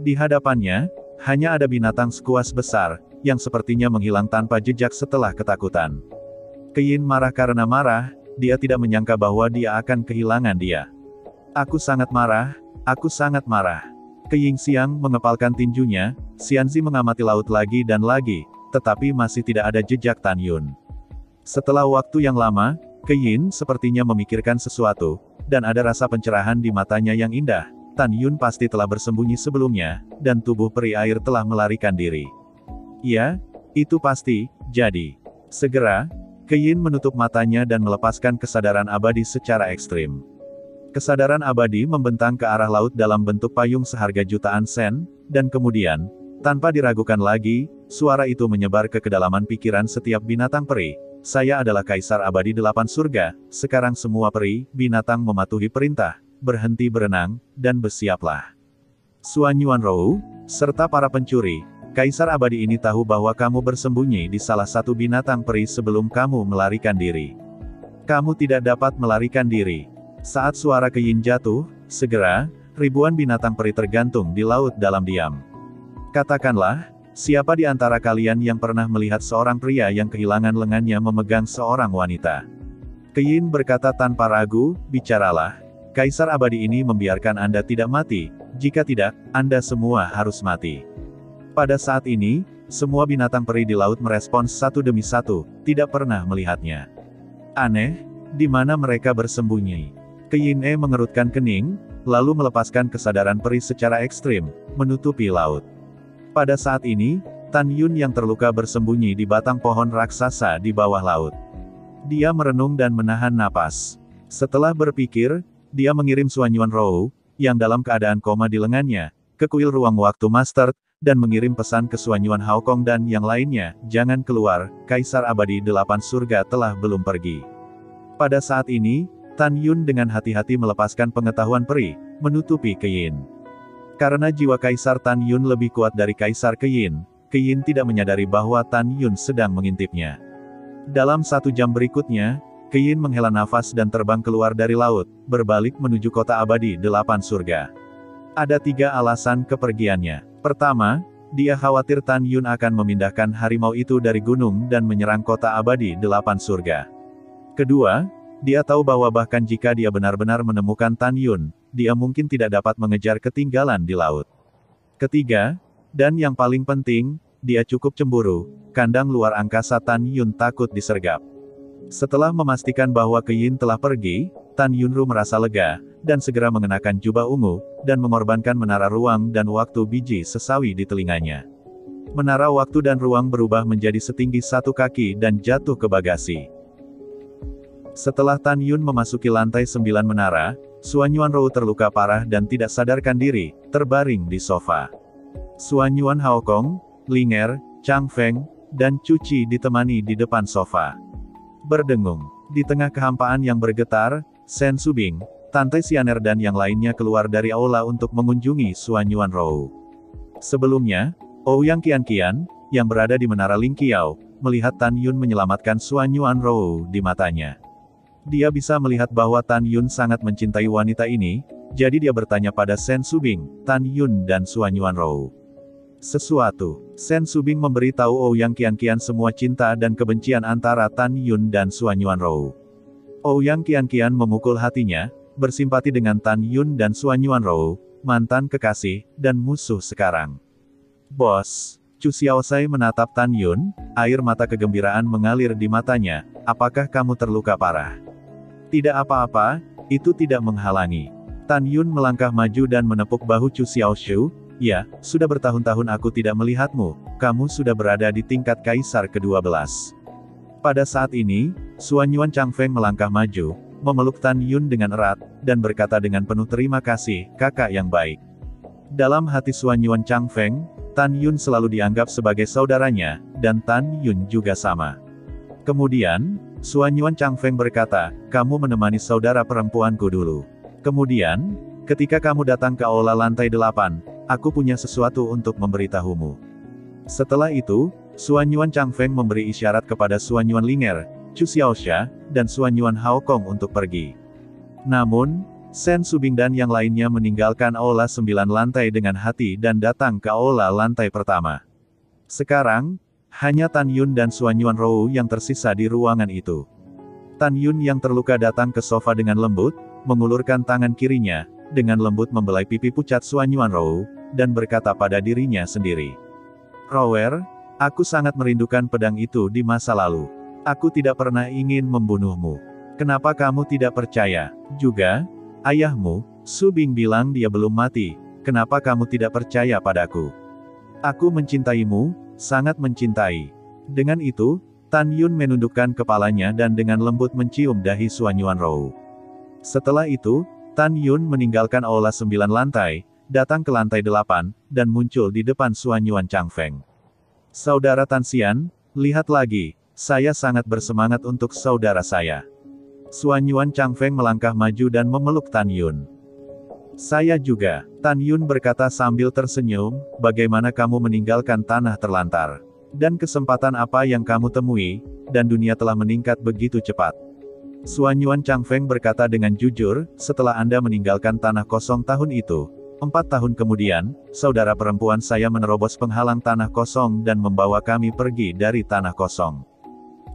Di hadapannya, hanya ada binatang skuas besar, yang sepertinya menghilang tanpa jejak setelah ketakutan. Keyin marah karena marah, dia tidak menyangka bahwa dia akan kehilangan dia. Aku sangat marah, aku sangat marah. Keyin Xiang mengepalkan tinjunya, Xianzi mengamati laut lagi dan lagi, tetapi masih tidak ada jejak Tan Yun. Setelah waktu yang lama, Keyin sepertinya memikirkan sesuatu, dan ada rasa pencerahan di matanya yang indah. Tan Yun pasti telah bersembunyi sebelumnya, dan tubuh peri air telah melarikan diri. Ya, itu pasti, jadi. Segera, Keyin menutup matanya dan melepaskan kesadaran abadi secara ekstrim. Kesadaran abadi membentang ke arah laut dalam bentuk payung seharga jutaan sen, dan kemudian, tanpa diragukan lagi, suara itu menyebar ke kedalaman pikiran setiap binatang peri. Saya adalah Kaisar Abadi 8 surga, sekarang semua peri, binatang mematuhi perintah, berhenti berenang, dan bersiaplah. Xuan Yuanrou, serta para pencuri, Kaisar Abadi ini tahu bahwa kamu bersembunyi di salah satu binatang peri sebelum kamu melarikan diri. Kamu tidak dapat melarikan diri. Saat suara Keyin jatuh, segera, ribuan binatang peri tergantung di laut dalam diam. Katakanlah, siapa di antara kalian yang pernah melihat seorang pria yang kehilangan lengannya memegang seorang wanita? Keyin berkata tanpa ragu, bicaralah. Kaisar Abadi ini membiarkan Anda tidak mati, jika tidak, Anda semua harus mati. Pada saat ini, semua binatang peri di laut merespons satu demi satu, tidak pernah melihatnya. Aneh, di mana mereka bersembunyi? Keyin mengerutkan kening, lalu melepaskan kesadaran peri secara ekstrim, menutupi laut. Pada saat ini, Tan Yun yang terluka bersembunyi di batang pohon raksasa di bawah laut. Dia merenung dan menahan napas. Setelah berpikir, dia mengirim Xuan Yuanrou, yang dalam keadaan koma di lengannya, ke kuil ruang waktu Master, dan mengirim pesan ke Xuan Yuan Hao Kong dan yang lainnya, jangan keluar, Kaisar Abadi 8 surga telah belum pergi. Pada saat ini, Tan Yun dengan hati-hati melepaskan pengetahuan peri, menutupi Keyin. Karena jiwa Kaisar Tan Yun lebih kuat dari Kaisar Keyin, Keyin tidak menyadari bahwa Tan Yun sedang mengintipnya. Dalam 1 jam berikutnya, Keyin menghela nafas dan terbang keluar dari laut, berbalik menuju kota abadi 8 surga. Ada 3 alasan kepergiannya. Pertama, dia khawatir Tan Yun akan memindahkan harimau itu dari gunung dan menyerang kota abadi 8 surga. Kedua, dia tahu bahwa bahkan jika dia benar-benar menemukan Tan Yun, dia mungkin tidak dapat mengejar ketinggalan di laut. Ketiga, dan yang paling penting, dia cukup cemburu, kandang luar angkasa Tan Yun takut disergap. Setelah memastikan bahwa Keyin telah pergi, Tan Yunru merasa lega, dan segera mengenakan jubah ungu, dan mengorbankan menara ruang dan waktu biji sesawi di telinganya. Menara waktu dan ruang berubah menjadi setinggi 1 kaki dan jatuh ke bagasi. Setelah Tan Yun memasuki lantai 9 menara, Xuan Yuanrou terluka parah dan tidak sadarkan diri, terbaring di sofa. Xuan Yuan Haokong, Linger, Chang Feng, dan Cuci ditemani di depan sofa. Berdengung. Di tengah kehampaan yang bergetar, Shen Subing, Tante Xianer dan yang lainnya keluar dari aula untuk mengunjungi Xuan Yuan Rou. Sebelumnya, Ouyang Qianqian, yang berada di menara Ling Qiao, melihat Tan Yun menyelamatkan Xuan Yuan Rou di matanya. Dia bisa melihat bahwa Tan Yun sangat mencintai wanita ini, jadi dia bertanya pada Shen Subing, Tan Yun dan Xuan Yuan Rou. Sesuatu. Shen Subing memberitahu Ouyang Qianqian semua cinta dan kebencian antara Tan Yun dan Xuan Yuan Rou. Ouyang Qianqian memukul hatinya, bersimpati dengan Tan Yun dan Xuan Yuan Rou, mantan kekasih, dan musuh sekarang. Bos. Chu Xiaosai menatap Tan Yun, air mata kegembiraan mengalir di matanya. Apakah kamu terluka parah? Tidak apa-apa, itu tidak menghalangi. Tan Yun melangkah maju dan menepuk bahu Chu Xiaoshu. Ya, sudah bertahun-tahun aku tidak melihatmu, kamu sudah berada di tingkat kaisar ke-12. Pada saat ini, Xuan Yuan Chang Feng melangkah maju, memeluk Tan Yun dengan erat, dan berkata dengan penuh terima kasih, kakak yang baik. Dalam hati Xuan Yuan Chang Feng, Tan Yun selalu dianggap sebagai saudaranya, dan Tan Yun juga sama. Kemudian, Xuan Yuan Chang Feng berkata, kamu menemani saudara perempuanku dulu. Kemudian, ketika kamu datang ke aula lantai 8, aku punya sesuatu untuk memberitahumu. Setelah itu, Xuan Yuan Chang Feng memberi isyarat kepada Xuan Yuan Linger, Chu Xiaoxia, dan Xuan Yuan Haokong untuk pergi. Namun, Shen Subing dan yang lainnya meninggalkan aula 9 lantai dengan hati dan datang ke aula lantai pertama. Sekarang, hanya Tan Yun dan Xuan Yuan Rou yang tersisa di ruangan itu. Tan Yun yang terluka datang ke sofa dengan lembut, mengulurkan tangan kirinya, dengan lembut membelai pipi pucat Xuan Yuan Rou, dan berkata pada dirinya sendiri. Rower, aku sangat merindukan pedang itu di masa lalu. Aku tidak pernah ingin membunuhmu. Kenapa kamu tidak percaya? Juga, ayahmu, Subing bilang dia belum mati, kenapa kamu tidak percaya padaku? Aku mencintaimu, sangat mencintai. Dengan itu, Tan Yun menundukkan kepalanya dan dengan lembut mencium dahi Xuan Yuan Rou. Setelah itu, Tan Yun meninggalkan aula 9 lantai, datang ke lantai 8, dan muncul di depan Xuan Yuan Chang Feng. Saudara Tan Xian, lihat lagi, saya sangat bersemangat untuk saudara saya. Xuan Yuan Chang Feng melangkah maju dan memeluk Tan Yun. Saya juga, Tan Yun berkata sambil tersenyum, bagaimana kamu meninggalkan tanah terlantar? Dan kesempatan apa yang kamu temui, dan dunia telah meningkat begitu cepat. Xuan Yuan Chang Feng berkata dengan jujur, setelah Anda meninggalkan tanah kosong tahun itu, 4 tahun kemudian, saudara perempuan saya menerobos penghalang tanah kosong dan membawa kami pergi dari tanah kosong.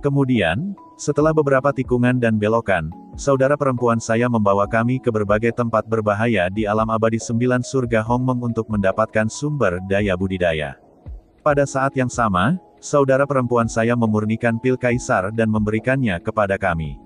Kemudian, setelah beberapa tikungan dan belokan, saudara perempuan saya membawa kami ke berbagai tempat berbahaya di alam abadi 9 surga Hongmeng untuk mendapatkan sumber daya budidaya. Pada saat yang sama, saudara perempuan saya memurnikan pil kaisar dan memberikannya kepada kami.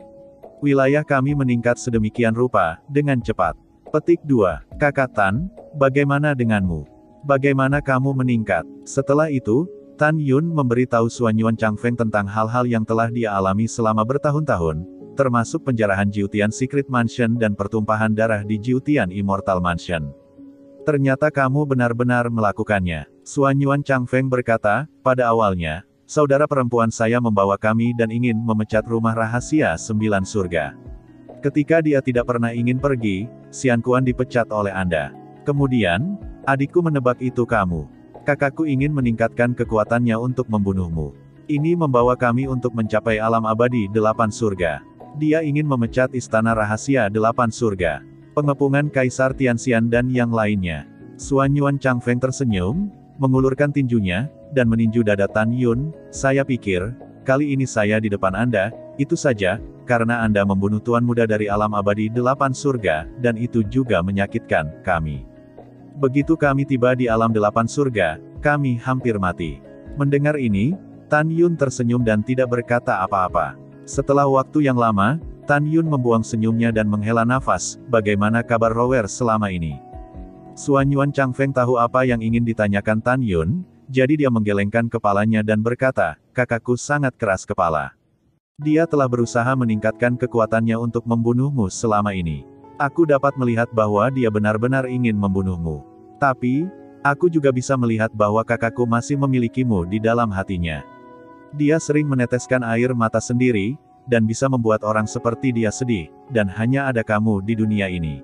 Wilayah kami meningkat sedemikian rupa, dengan cepat. Petik 2. Kakak Tan, bagaimana denganmu? Bagaimana kamu meningkat? Setelah itu, Tan Yun memberitahu Xuan Yuan Chang Feng tentang hal-hal yang telah dia alami selama bertahun-tahun, termasuk penjarahan Jiutian Secret Mansion dan pertumpahan darah di Jiutian Immortal Mansion. Ternyata kamu benar-benar melakukannya. Xuan Yuan Chang Feng berkata, pada awalnya, saudara perempuan saya membawa kami dan ingin memecat rumah rahasia 9 surga. Ketika dia tidak pernah ingin pergi, Xian Kuan dipecat oleh Anda. Kemudian, adikku menebak itu kamu. Kakakku ingin meningkatkan kekuatannya untuk membunuhmu. Ini membawa kami untuk mencapai alam abadi 8 surga. Dia ingin memecat istana rahasia 8 surga. Pengepungan Kaisar Tianxian dan yang lainnya. Xuan Yuan Chang Feng tersenyum, mengulurkan tinjunya, dan meninju dada Tan Yun. Saya pikir, kali ini saya di depan Anda, itu saja, karena Anda membunuh tuan muda dari alam abadi 8 surga, dan itu juga menyakitkan kami. Begitu kami tiba di alam 8 surga, kami hampir mati. Mendengar ini, Tan Yun tersenyum dan tidak berkata apa-apa. Setelah waktu yang lama, Tan Yun membuang senyumnya dan menghela nafas, bagaimana kabar Rower selama ini? Xuan Yuan Chang Feng tahu apa yang ingin ditanyakan Tan Yun, jadi dia menggelengkan kepalanya dan berkata, kakakku sangat keras kepala. Dia telah berusaha meningkatkan kekuatannya untuk membunuhmu selama ini. Aku dapat melihat bahwa dia benar-benar ingin membunuhmu. Tapi, Aku juga bisa melihat bahwa kakakku masih memilikimu di dalam hatinya. Dia sering meneteskan air mata sendiri, dan bisa membuat orang seperti dia sedih, dan hanya ada kamu di dunia ini.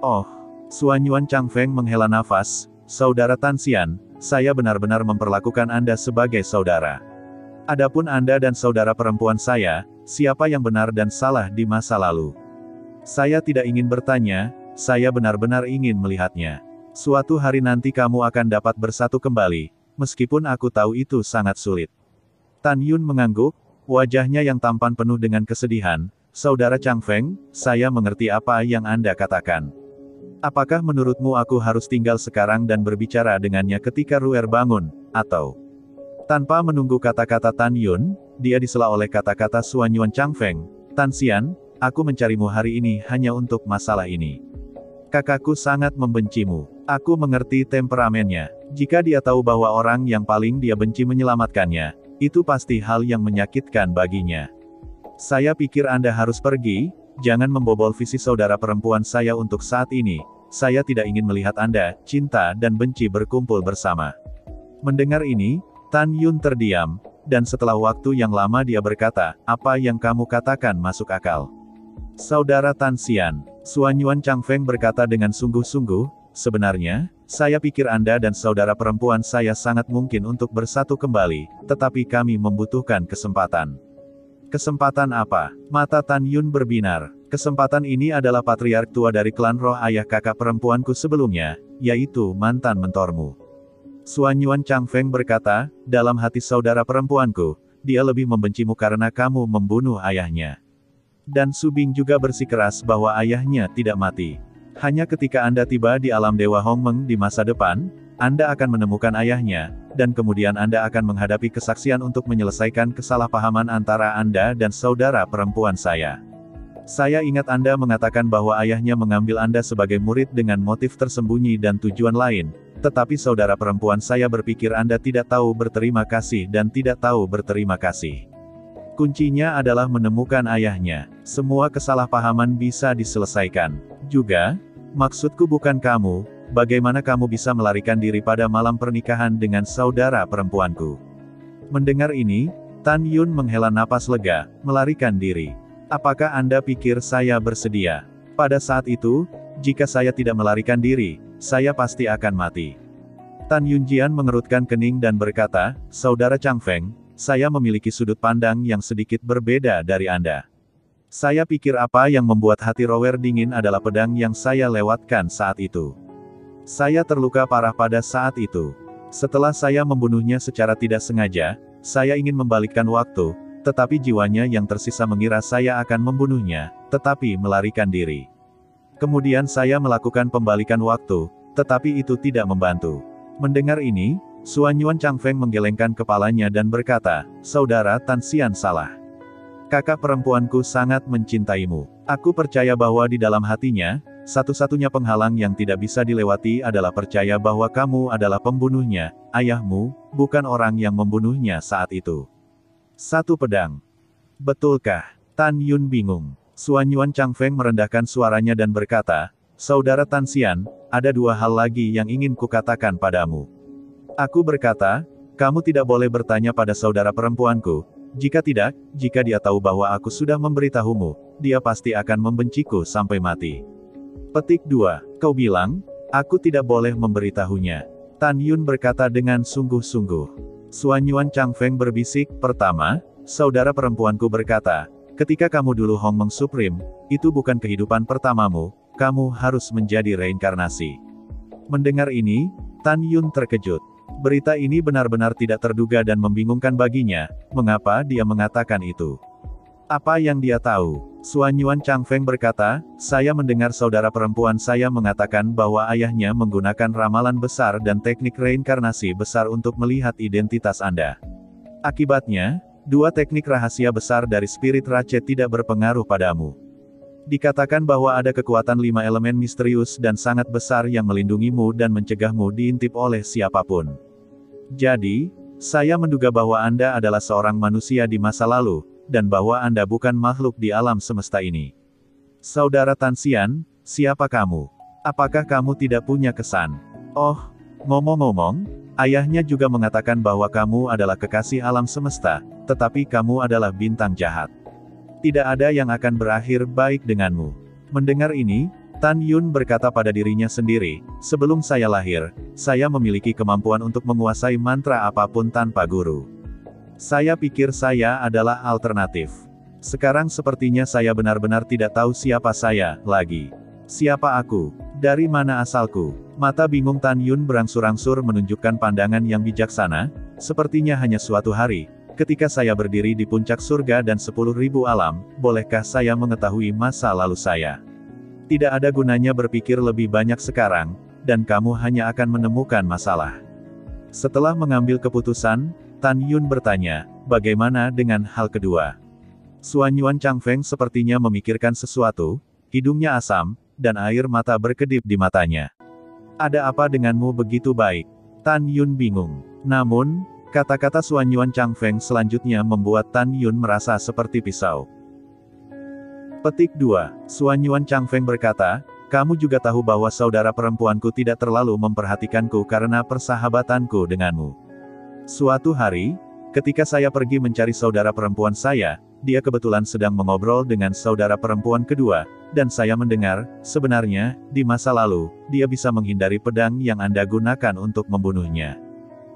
Oh, Suanyuan Changfeng menghela nafas, Saudara Tan Xian, saya benar-benar memperlakukan Anda sebagai saudara. Adapun Anda dan saudara perempuan saya, siapa yang benar dan salah di masa lalu? Saya tidak ingin bertanya, saya benar-benar ingin melihatnya. Suatu hari nanti kamu akan dapat bersatu kembali, meskipun aku tahu itu sangat sulit. Tan Yun mengangguk, wajahnya yang tampan penuh dengan kesedihan. Saudara Changfeng, saya mengerti apa yang Anda katakan. Apakah menurutmu aku harus tinggal sekarang dan berbicara dengannya ketika Ruer bangun, atau... Tanpa menunggu kata-kata Tan Yun, dia disela oleh kata-kata Suanyuan Changfeng. Tan Xian, aku mencarimu hari ini hanya untuk masalah ini. Kakakku sangat membencimu. Aku mengerti temperamennya. Jika dia tahu bahwa orang yang paling dia benci menyelamatkannya, itu pasti hal yang menyakitkan baginya. Saya pikir Anda harus pergi, jangan membobol visi saudara perempuan saya untuk saat ini. Saya tidak ingin melihat Anda, cinta dan benci berkumpul bersama. Mendengar ini, Tan Yun terdiam, dan setelah waktu yang lama dia berkata, apa yang kamu katakan masuk akal. Saudara Tan Xian, Suanyuan Changfeng berkata dengan sungguh-sungguh, sebenarnya, saya pikir Anda dan saudara perempuan saya sangat mungkin untuk bersatu kembali, tetapi kami membutuhkan kesempatan. Kesempatan apa? Mata Tan Yun berbinar. Kesempatan ini adalah patriark tua dari klan roh ayah kakak perempuanku sebelumnya, yaitu mantan mentormu. Suanyuan Changfeng berkata, dalam hati saudara perempuanku, dia lebih membencimu karena kamu membunuh ayahnya. Dan Su Bing juga bersikeras bahwa ayahnya tidak mati. Hanya ketika Anda tiba di alam Dewa Hongmeng di masa depan, Anda akan menemukan ayahnya, dan kemudian Anda akan menghadapi kesaksian untuk menyelesaikan kesalahpahaman antara Anda dan saudara perempuan saya. Saya ingat Anda mengatakan bahwa ayahnya mengambil Anda sebagai murid dengan motif tersembunyi dan tujuan lain, tetapi saudara perempuan saya berpikir Anda tidak tahu berterima kasih dan tidak tahu berterima kasih. Kuncinya adalah menemukan ayahnya. Semua kesalahpahaman bisa diselesaikan. Juga, maksudku bukan kamu, bagaimana kamu bisa melarikan diri pada malam pernikahan dengan saudara perempuanku. Mendengar ini, Tan Yun menghela napas lega, melarikan diri. Apakah Anda pikir saya bersedia? Pada saat itu, jika saya tidak melarikan diri, saya pasti akan mati. Tan Yunjian mengerutkan kening dan berkata, Saudara Changfeng, saya memiliki sudut pandang yang sedikit berbeda dari Anda. Saya pikir apa yang membuat hati Rower dingin adalah pedang yang saya lewatkan saat itu. Saya terluka parah pada saat itu. Setelah saya membunuhnya secara tidak sengaja, saya ingin membalikkan waktu, tetapi jiwanya yang tersisa mengira saya akan membunuhnya, tetapi melarikan diri. Kemudian saya melakukan pembalikan waktu, tetapi itu tidak membantu. Mendengar ini, Suanyuan Changfeng menggelengkan kepalanya dan berkata, Saudara Tan Xian salah. Kakak perempuanku sangat mencintaimu. Aku percaya bahwa di dalam hatinya, satu-satunya penghalang yang tidak bisa dilewati adalah percaya bahwa kamu adalah pembunuhnya, ayahmu, bukan orang yang membunuhnya saat itu. Satu pedang. Betulkah? Tan Yun bingung. Suanyuan Changfeng merendahkan suaranya dan berkata, Saudara Tan Xian, ada dua hal lagi yang ingin kukatakan padamu. Aku berkata, kamu tidak boleh bertanya pada saudara perempuanku. Jika tidak, jika dia tahu bahwa aku sudah memberitahumu, dia pasti akan membenciku sampai mati. Petik 2. Kau bilang, aku tidak boleh memberitahunya. Tan Yun berkata dengan sungguh-sungguh. Suanyuan Changfeng berbisik, pertama, saudara perempuanku berkata, ketika kamu dulu Hongmeng Supreme, itu bukan kehidupan pertamamu, kamu harus menjadi reinkarnasi. Mendengar ini, Tan Yun terkejut. Berita ini benar-benar tidak terduga dan membingungkan baginya, mengapa dia mengatakan itu. Apa yang dia tahu? Suanyuan Changfeng berkata, saya mendengar saudara perempuan saya mengatakan bahwa ayahnya menggunakan ramalan besar dan teknik reinkarnasi besar untuk melihat identitas Anda. Akibatnya, dua teknik rahasia besar dari spirit Ratchet tidak berpengaruh padamu. Dikatakan bahwa ada kekuatan 5 elemen misterius dan sangat besar yang melindungimu dan mencegahmu diintip oleh siapapun. Jadi, saya menduga bahwa Anda adalah seorang manusia di masa lalu, dan bahwa Anda bukan makhluk di alam semesta ini. Saudara Tan Xian, siapa kamu? Apakah kamu tidak punya kesan? Oh, Ngomong-ngomong, ayahnya juga mengatakan bahwa kamu adalah kekasih alam semesta, tetapi kamu adalah bintang jahat. Tidak ada yang akan berakhir baik denganmu. Mendengar ini, Tan Yun berkata pada dirinya sendiri, sebelum saya lahir, saya memiliki kemampuan untuk menguasai mantra apapun tanpa guru. Saya pikir saya adalah alternatif. Sekarang sepertinya saya benar-benar tidak tahu siapa saya lagi. Siapa aku? Dari mana asalku? Mata bingung Tan Yun berangsur-angsur menunjukkan pandangan yang bijaksana, sepertinya hanya suatu hari, ketika saya berdiri di puncak surga dan 10.000 alam, bolehkah saya mengetahui masa lalu saya? Tidak ada gunanya berpikir lebih banyak sekarang, dan kamu hanya akan menemukan masalah. Setelah mengambil keputusan, Tan Yun bertanya, bagaimana dengan hal kedua? Xuanyuan Changfeng sepertinya memikirkan sesuatu, hidungnya asam, dan air mata berkedip di matanya. Ada apa denganmu begitu baik? Tan Yun bingung. Namun, kata-kata Xuanyuan Changfeng selanjutnya membuat Tan Yun merasa seperti pisau. Petik 2. Xuanyuan Changfeng berkata, kamu juga tahu bahwa saudara perempuanku tidak terlalu memperhatikanku karena persahabatanku denganmu. Suatu hari, ketika saya pergi mencari saudara perempuan saya, dia kebetulan sedang mengobrol dengan saudara perempuan kedua, dan saya mendengar, sebenarnya, di masa lalu, dia bisa menghindari pedang yang Anda gunakan untuk membunuhnya.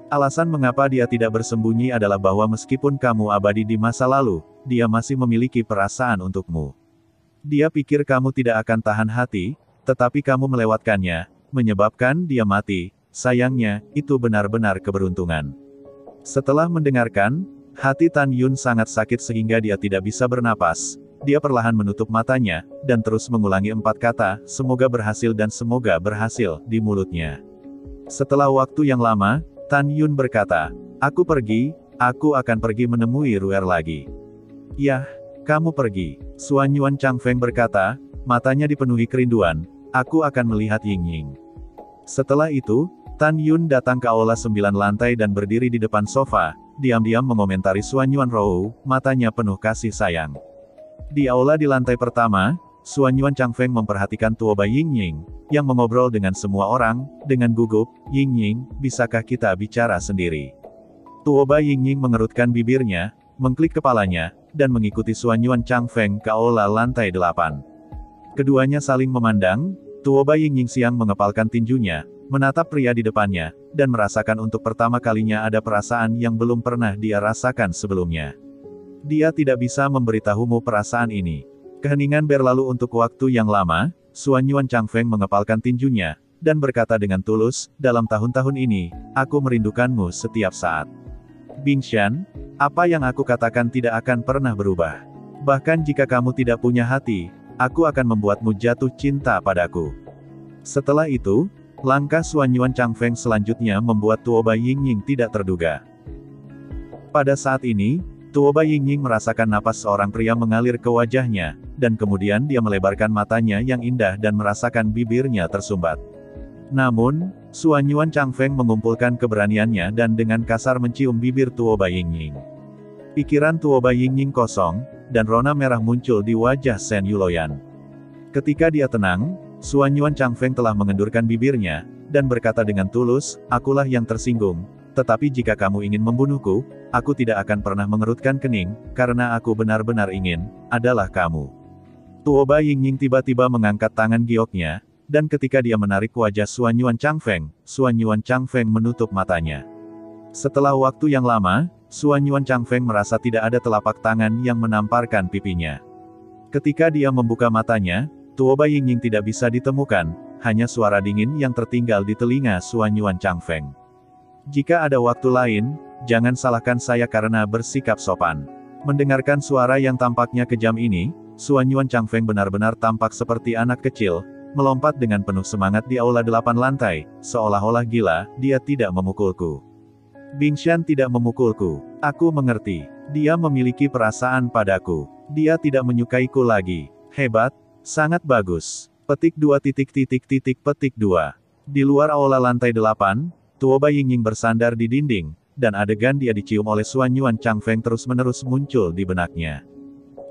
Alasan mengapa dia tidak bersembunyi adalah bahwa meskipun kamu abadi di masa lalu, dia masih memiliki perasaan untukmu. Dia pikir kamu tidak akan tahan hati, tetapi kamu melewatkannya, menyebabkan dia mati. Sayangnya, itu benar-benar keberuntungan. Setelah mendengarkan, hati Tan Yun sangat sakit sehingga dia tidak bisa bernapas. Dia perlahan menutup matanya, dan terus mengulangi 4 kata, semoga berhasil dan semoga berhasil, di mulutnya. Setelah waktu yang lama, Tan Yun berkata, aku pergi, aku akan pergi menemui Ruer lagi. Yah, kamu pergi. Xuanyuan Changfeng berkata, matanya dipenuhi kerinduan, aku akan melihat Ying-Ying. Setelah itu, Tan Yun datang ke aula 9 lantai dan berdiri di depan sofa, diam-diam mengomentari Xuanyuan Rou, matanya penuh kasih sayang. Di aula di lantai pertama, Xuanyuan Changfeng memperhatikan Tuoba Ying-Ying, yang mengobrol dengan semua orang, dengan gugup, Ying-Ying, bisakah kita bicara sendiri? Tuoba Ying-Ying mengerutkan bibirnya, mengklik kepalanya, dan mengikuti Xuanyuan Changfeng ke aula lantai 8. Keduanya saling memandang, Tuoba Ying-Ying siang mengepalkan tinjunya, menatap pria di depannya, dan merasakan untuk pertama kalinya ada perasaan yang belum pernah dia rasakan sebelumnya. Dia tidak bisa memberitahumu perasaan ini. Keheningan berlalu untuk waktu yang lama, Xuanyuan Changfeng mengepalkan tinjunya, dan berkata dengan tulus, dalam tahun-tahun ini, aku merindukanmu setiap saat. Bingshan, apa yang aku katakan tidak akan pernah berubah. Bahkan jika kamu tidak punya hati, aku akan membuatmu jatuh cinta padaku. Setelah itu, langkah Xuanyuan Changfeng selanjutnya membuat Tuoba Ying-Ying tidak terduga. Pada saat ini, Tuoba Ying-Ying merasakan napas seorang pria mengalir ke wajahnya, dan kemudian dia melebarkan matanya yang indah dan merasakan bibirnya tersumbat. Namun, Xuanyuan Changfeng mengumpulkan keberaniannya dan dengan kasar mencium bibir Tuoba Ying-Ying. Pikiran Tuoba Ying-Ying kosong, dan rona merah muncul di wajah Shen Yuloyan. Ketika dia tenang, Xuanyuan Changfeng telah mengendurkan bibirnya, dan berkata dengan tulus, akulah yang tersinggung, tetapi jika kamu ingin membunuhku, aku tidak akan pernah mengerutkan kening, karena aku benar-benar ingin, adalah kamu. Tuoba Ying-Ying tiba-tiba mengangkat tangan gioknya, dan ketika dia menarik wajah Xuanyuan Changfeng menutup matanya. Setelah waktu yang lama, Xuanyuan Changfeng merasa tidak ada telapak tangan yang menamparkan pipinya. Ketika dia membuka matanya, Tuoba Ying-Ying tidak bisa ditemukan, hanya suara dingin yang tertinggal di telinga Xuanyuan Changfeng. Jika ada waktu lain, jangan salahkan saya karena bersikap sopan. Mendengarkan suara yang tampaknya kejam ini, Xuanyuan Changfeng benar-benar tampak seperti anak kecil, melompat dengan penuh semangat di aula 8 lantai, seolah-olah gila, dia tidak memukulku. Bingshan tidak memukulku. Aku mengerti. Dia memiliki perasaan padaku. Dia tidak menyukaiku lagi. Hebat. Sangat bagus. Petik 2. Petik 2. Di luar aula lantai 8, Tuoba Ying-Ying bersandar di dinding, dan adegan dia dicium oleh Xuanyuan Changfeng terus-menerus muncul di benaknya.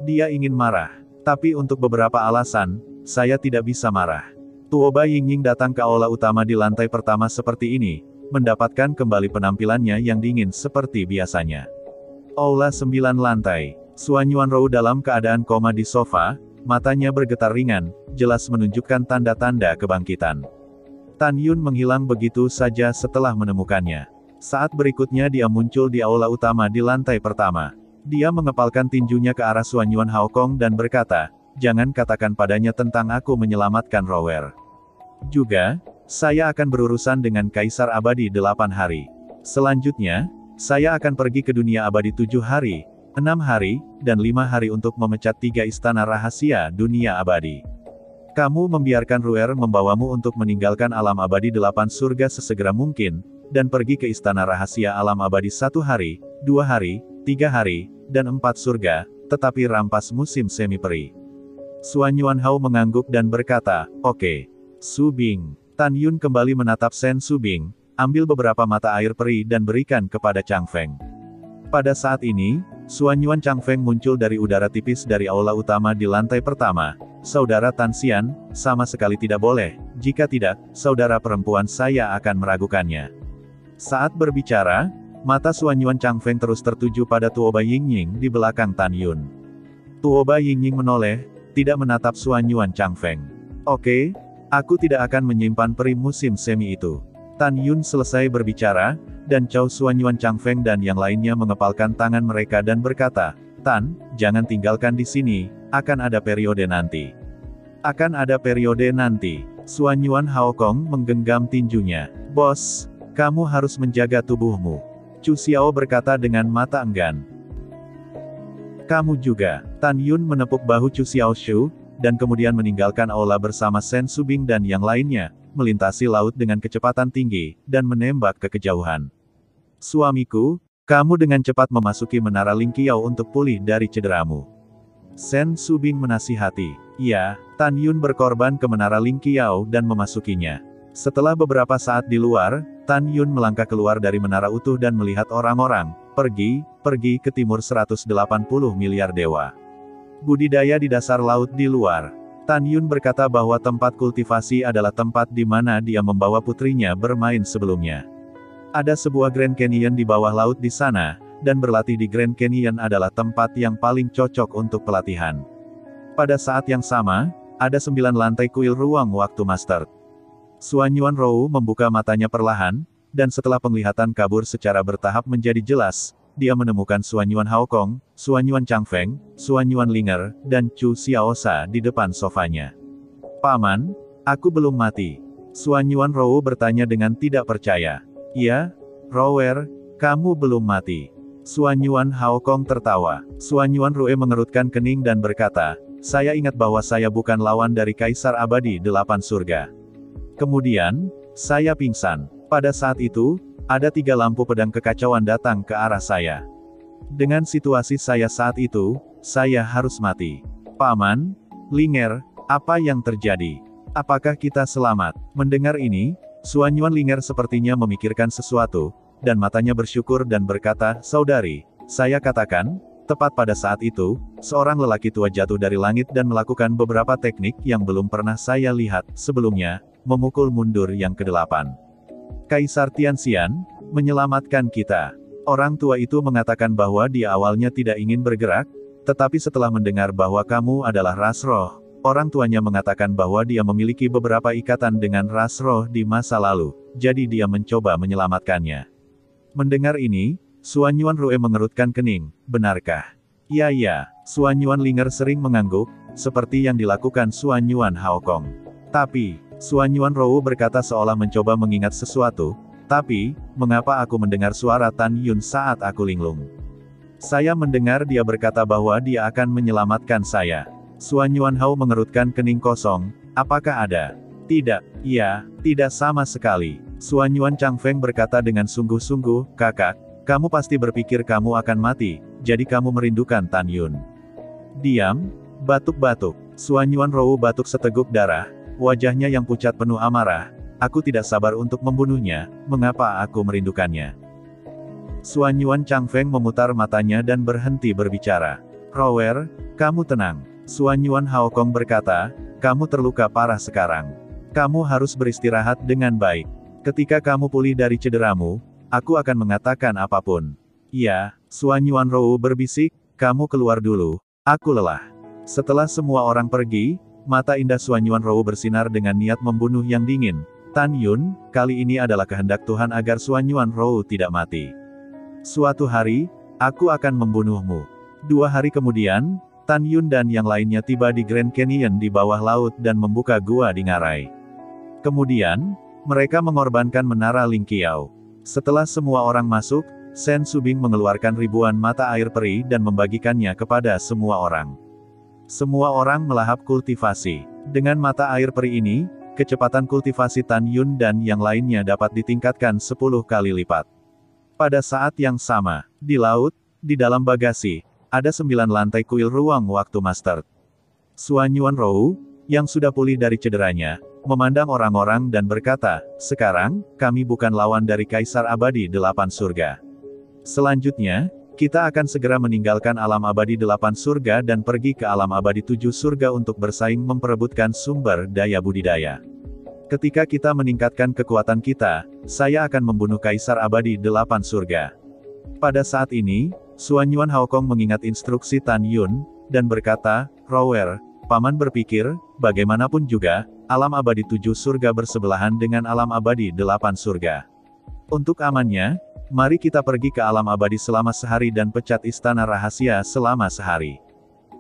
Dia ingin marah. Tapi untuk beberapa alasan, saya tidak bisa marah. Tuoba Yingying datang ke aula utama di lantai pertama seperti ini, mendapatkan kembali penampilannya yang dingin seperti biasanya. Aula 9 lantai. Suan Yuanrou dalam keadaan koma di sofa, matanya bergetar ringan, jelas menunjukkan tanda-tanda kebangkitan. Tan Yun menghilang begitu saja setelah menemukannya. Saat berikutnya dia muncul di aula utama di lantai pertama. Dia mengepalkan tinjunya ke arah Suan Yuan Haokong dan berkata, "Jangan katakan padanya tentang aku menyelamatkan Rower. Juga, saya akan berurusan dengan Kaisar Abadi 8 hari. Selanjutnya, saya akan pergi ke dunia abadi 7 hari, 6 hari, dan 5 hari untuk memecat 3 istana rahasia dunia abadi. Kamu membiarkan Ruer membawamu untuk meninggalkan alam abadi 8 surga sesegera mungkin, dan pergi ke istana rahasia alam abadi 1 hari, 2 hari, 3 hari, dan 4 surga, tetapi rampas musim semi peri." Suan Yuanhao mengangguk dan berkata, "Oke. Su Bing." Tan Yun kembali menatap Sen Su Bing, ambil beberapa mata air peri dan berikan kepada Chang Feng. Pada saat ini, Suan Yuan Chang Feng muncul dari udara tipis dari aula utama di lantai pertama. "Saudara Tan Xian, sama sekali tidak boleh, jika tidak, saudara perempuan saya akan meragukannya." Saat berbicara, mata Suan Yuan Chang Feng terus tertuju pada Tuoba Yingying di belakang Tan Yun. Tuoba Yingying menoleh, tidak menatap Suan Yuan Chang Feng. "Oke, aku tidak akan menyimpan peri musim semi itu." Tan Yun selesai berbicara, dan Chow Suan Yuan Chang Feng dan yang lainnya mengepalkan tangan mereka dan berkata, "Tan, jangan tinggalkan di sini, akan ada periode nanti." "Akan ada periode nanti." Suan Yuan Haokong menggenggam tinjunya. "Bos, kamu harus menjaga tubuhmu." Chu Xiao berkata dengan mata enggan. "Kamu juga." Tan Yun menepuk bahu Chu Xiao Shu, dan kemudian meninggalkan aula bersama Sen Su Bing dan yang lainnya, melintasi laut dengan kecepatan tinggi, dan menembak ke kejauhan. "Suamiku, kamu dengan cepat memasuki menara Lingqiao untuk pulih dari cederamu." Sen Su Bing menasihati. "Ya." Tan Yun berkorban ke menara Lingqiao dan memasukinya. Setelah beberapa saat di luar, Tan Yun melangkah keluar dari menara utuh dan melihat orang-orang, pergi ke timur 180 miliar dewa. Budidaya di dasar laut di luar. Tan Yun berkata bahwa tempat kultivasi adalah tempat di mana dia membawa putrinya bermain sebelumnya. Ada sebuah Grand Canyon di bawah laut di sana, dan berlatih di Grand Canyon adalah tempat yang paling cocok untuk pelatihan. Pada saat yang sama, ada 9 lantai kuil ruang waktu master. Suan Yuanrou membuka matanya perlahan, dan setelah penglihatan kabur secara bertahap menjadi jelas, dia menemukan Suan Yuan Haokong, Suan Yuan Chang Feng, Suan Yuan Linger, dan Chu Xiaosha di depan sofanya. "Paman, aku belum mati." Suan Yuanrou bertanya dengan tidak percaya. "Ya, Rower, kamu belum mati." Suan Yuan Haokong tertawa. Suan Yuanrue mengerutkan kening dan berkata, "Saya ingat bahwa saya bukan lawan dari Kaisar Abadi 8 surga. Kemudian, saya pingsan. Pada saat itu, ada 3 lampu pedang kekacauan datang ke arah saya. Dengan situasi saya saat itu, saya harus mati." "Paman, Linger, apa yang terjadi? Apakah kita selamat?" Mendengar ini, Suan Yuan Linger sepertinya memikirkan sesuatu, dan matanya bersyukur dan berkata, "Saudari, saya katakan, tepat pada saat itu, seorang lelaki tua jatuh dari langit dan melakukan beberapa teknik yang belum pernah saya lihat sebelumnya, memukul mundur yang ke-8. Kaisar Tianxian, menyelamatkan kita." Orang tua itu mengatakan bahwa dia awalnya tidak ingin bergerak, tetapi setelah mendengar bahwa kamu adalah ras roh, orang tuanya mengatakan bahwa dia memiliki beberapa ikatan dengan ras roh di masa lalu, jadi dia mencoba menyelamatkannya. Mendengar ini, Suan Yuanrue mengerutkan kening. "Benarkah?" "Ya." Suan Yuan Linger sering mengangguk, seperti yang dilakukan Suan Yuan Haokong. "Tapi," Suan Yuanrou berkata seolah mencoba mengingat sesuatu, "tapi, mengapa aku mendengar suara Tan Yun saat aku linglung? Saya mendengar dia berkata bahwa dia akan menyelamatkan saya." Suan Yuanhao mengerutkan kening kosong. "Apakah ada?" "Tidak." "Ya, tidak sama sekali." Suan Yuan Chang Feng berkata dengan sungguh-sungguh, "Kakak, kamu pasti berpikir kamu akan mati, jadi kamu merindukan Tan Yun." "Diam." Batuk-batuk. Suan Yuanrou batuk seteguk darah. Wajahnya yang pucat penuh amarah. "Aku tidak sabar untuk membunuhnya, mengapa aku merindukannya?" Suan Yuan Chang Feng memutar matanya dan berhenti berbicara. "Rower, kamu tenang." Suan Yuan Haokong berkata, "Kamu terluka parah sekarang. Kamu harus beristirahat dengan baik. Ketika kamu pulih dari cederamu, aku akan mengatakan apapun. Ya, Suan Yuanrou berbisik, kamu keluar dulu. Aku lelah. Setelah semua orang pergi, mata indah Suan Yuanrou bersinar dengan niat membunuh yang dingin. Tan Yun, kali ini adalah kehendak Tuhan agar Suan Yuanrou tidak mati. Suatu hari, aku akan membunuhmu. 2 hari kemudian, Tan Yun dan yang lainnya tiba di Grand Canyon di bawah laut dan membuka gua di ngarai. Kemudian, mereka mengorbankan menara Ling Qiao. Setelah semua orang masuk, Sen Subing mengeluarkan ribuan mata air peri dan membagikannya kepada semua orang. Semua orang melahap kultivasi. Dengan mata air peri ini, kecepatan kultivasi Tan Yun dan yang lainnya dapat ditingkatkan 10 kali lipat. Pada saat yang sama, di laut, di dalam bagasi, ada 9 lantai kuil ruang waktu master. Suan Yuanrou, yang sudah pulih dari cederanya, memandang orang-orang dan berkata, sekarang, kami bukan lawan dari Kaisar Abadi 8 Surga. Selanjutnya, kita akan segera meninggalkan alam abadi 8 surga dan pergi ke alam abadi 7 surga untuk bersaing memperebutkan sumber daya budidaya. Ketika kita meningkatkan kekuatan kita, saya akan membunuh Kaisar Abadi 8 surga. Pada saat ini, Suan Yuan Haokong mengingat instruksi Tan Yun, dan berkata, Rower, Paman berpikir, bagaimanapun juga, alam abadi 7 surga bersebelahan dengan alam abadi 8 surga. Untuk amannya, mari kita pergi ke alam abadi selama sehari dan pecat istana rahasia selama sehari.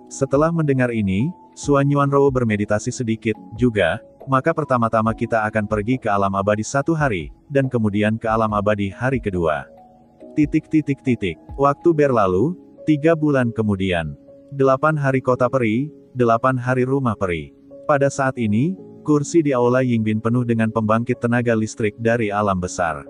Setelah mendengar ini, Suan Yuanrou bermeditasi sedikit, juga, maka pertama-tama kita akan pergi ke alam abadi 1 hari, dan kemudian ke alam abadi hari kedua. Waktu berlalu, 3 bulan kemudian. 8 hari kota peri, 8 hari rumah peri. Pada saat ini, kursi di Aula Yingbin penuh dengan pembangkit tenaga listrik dari alam besar.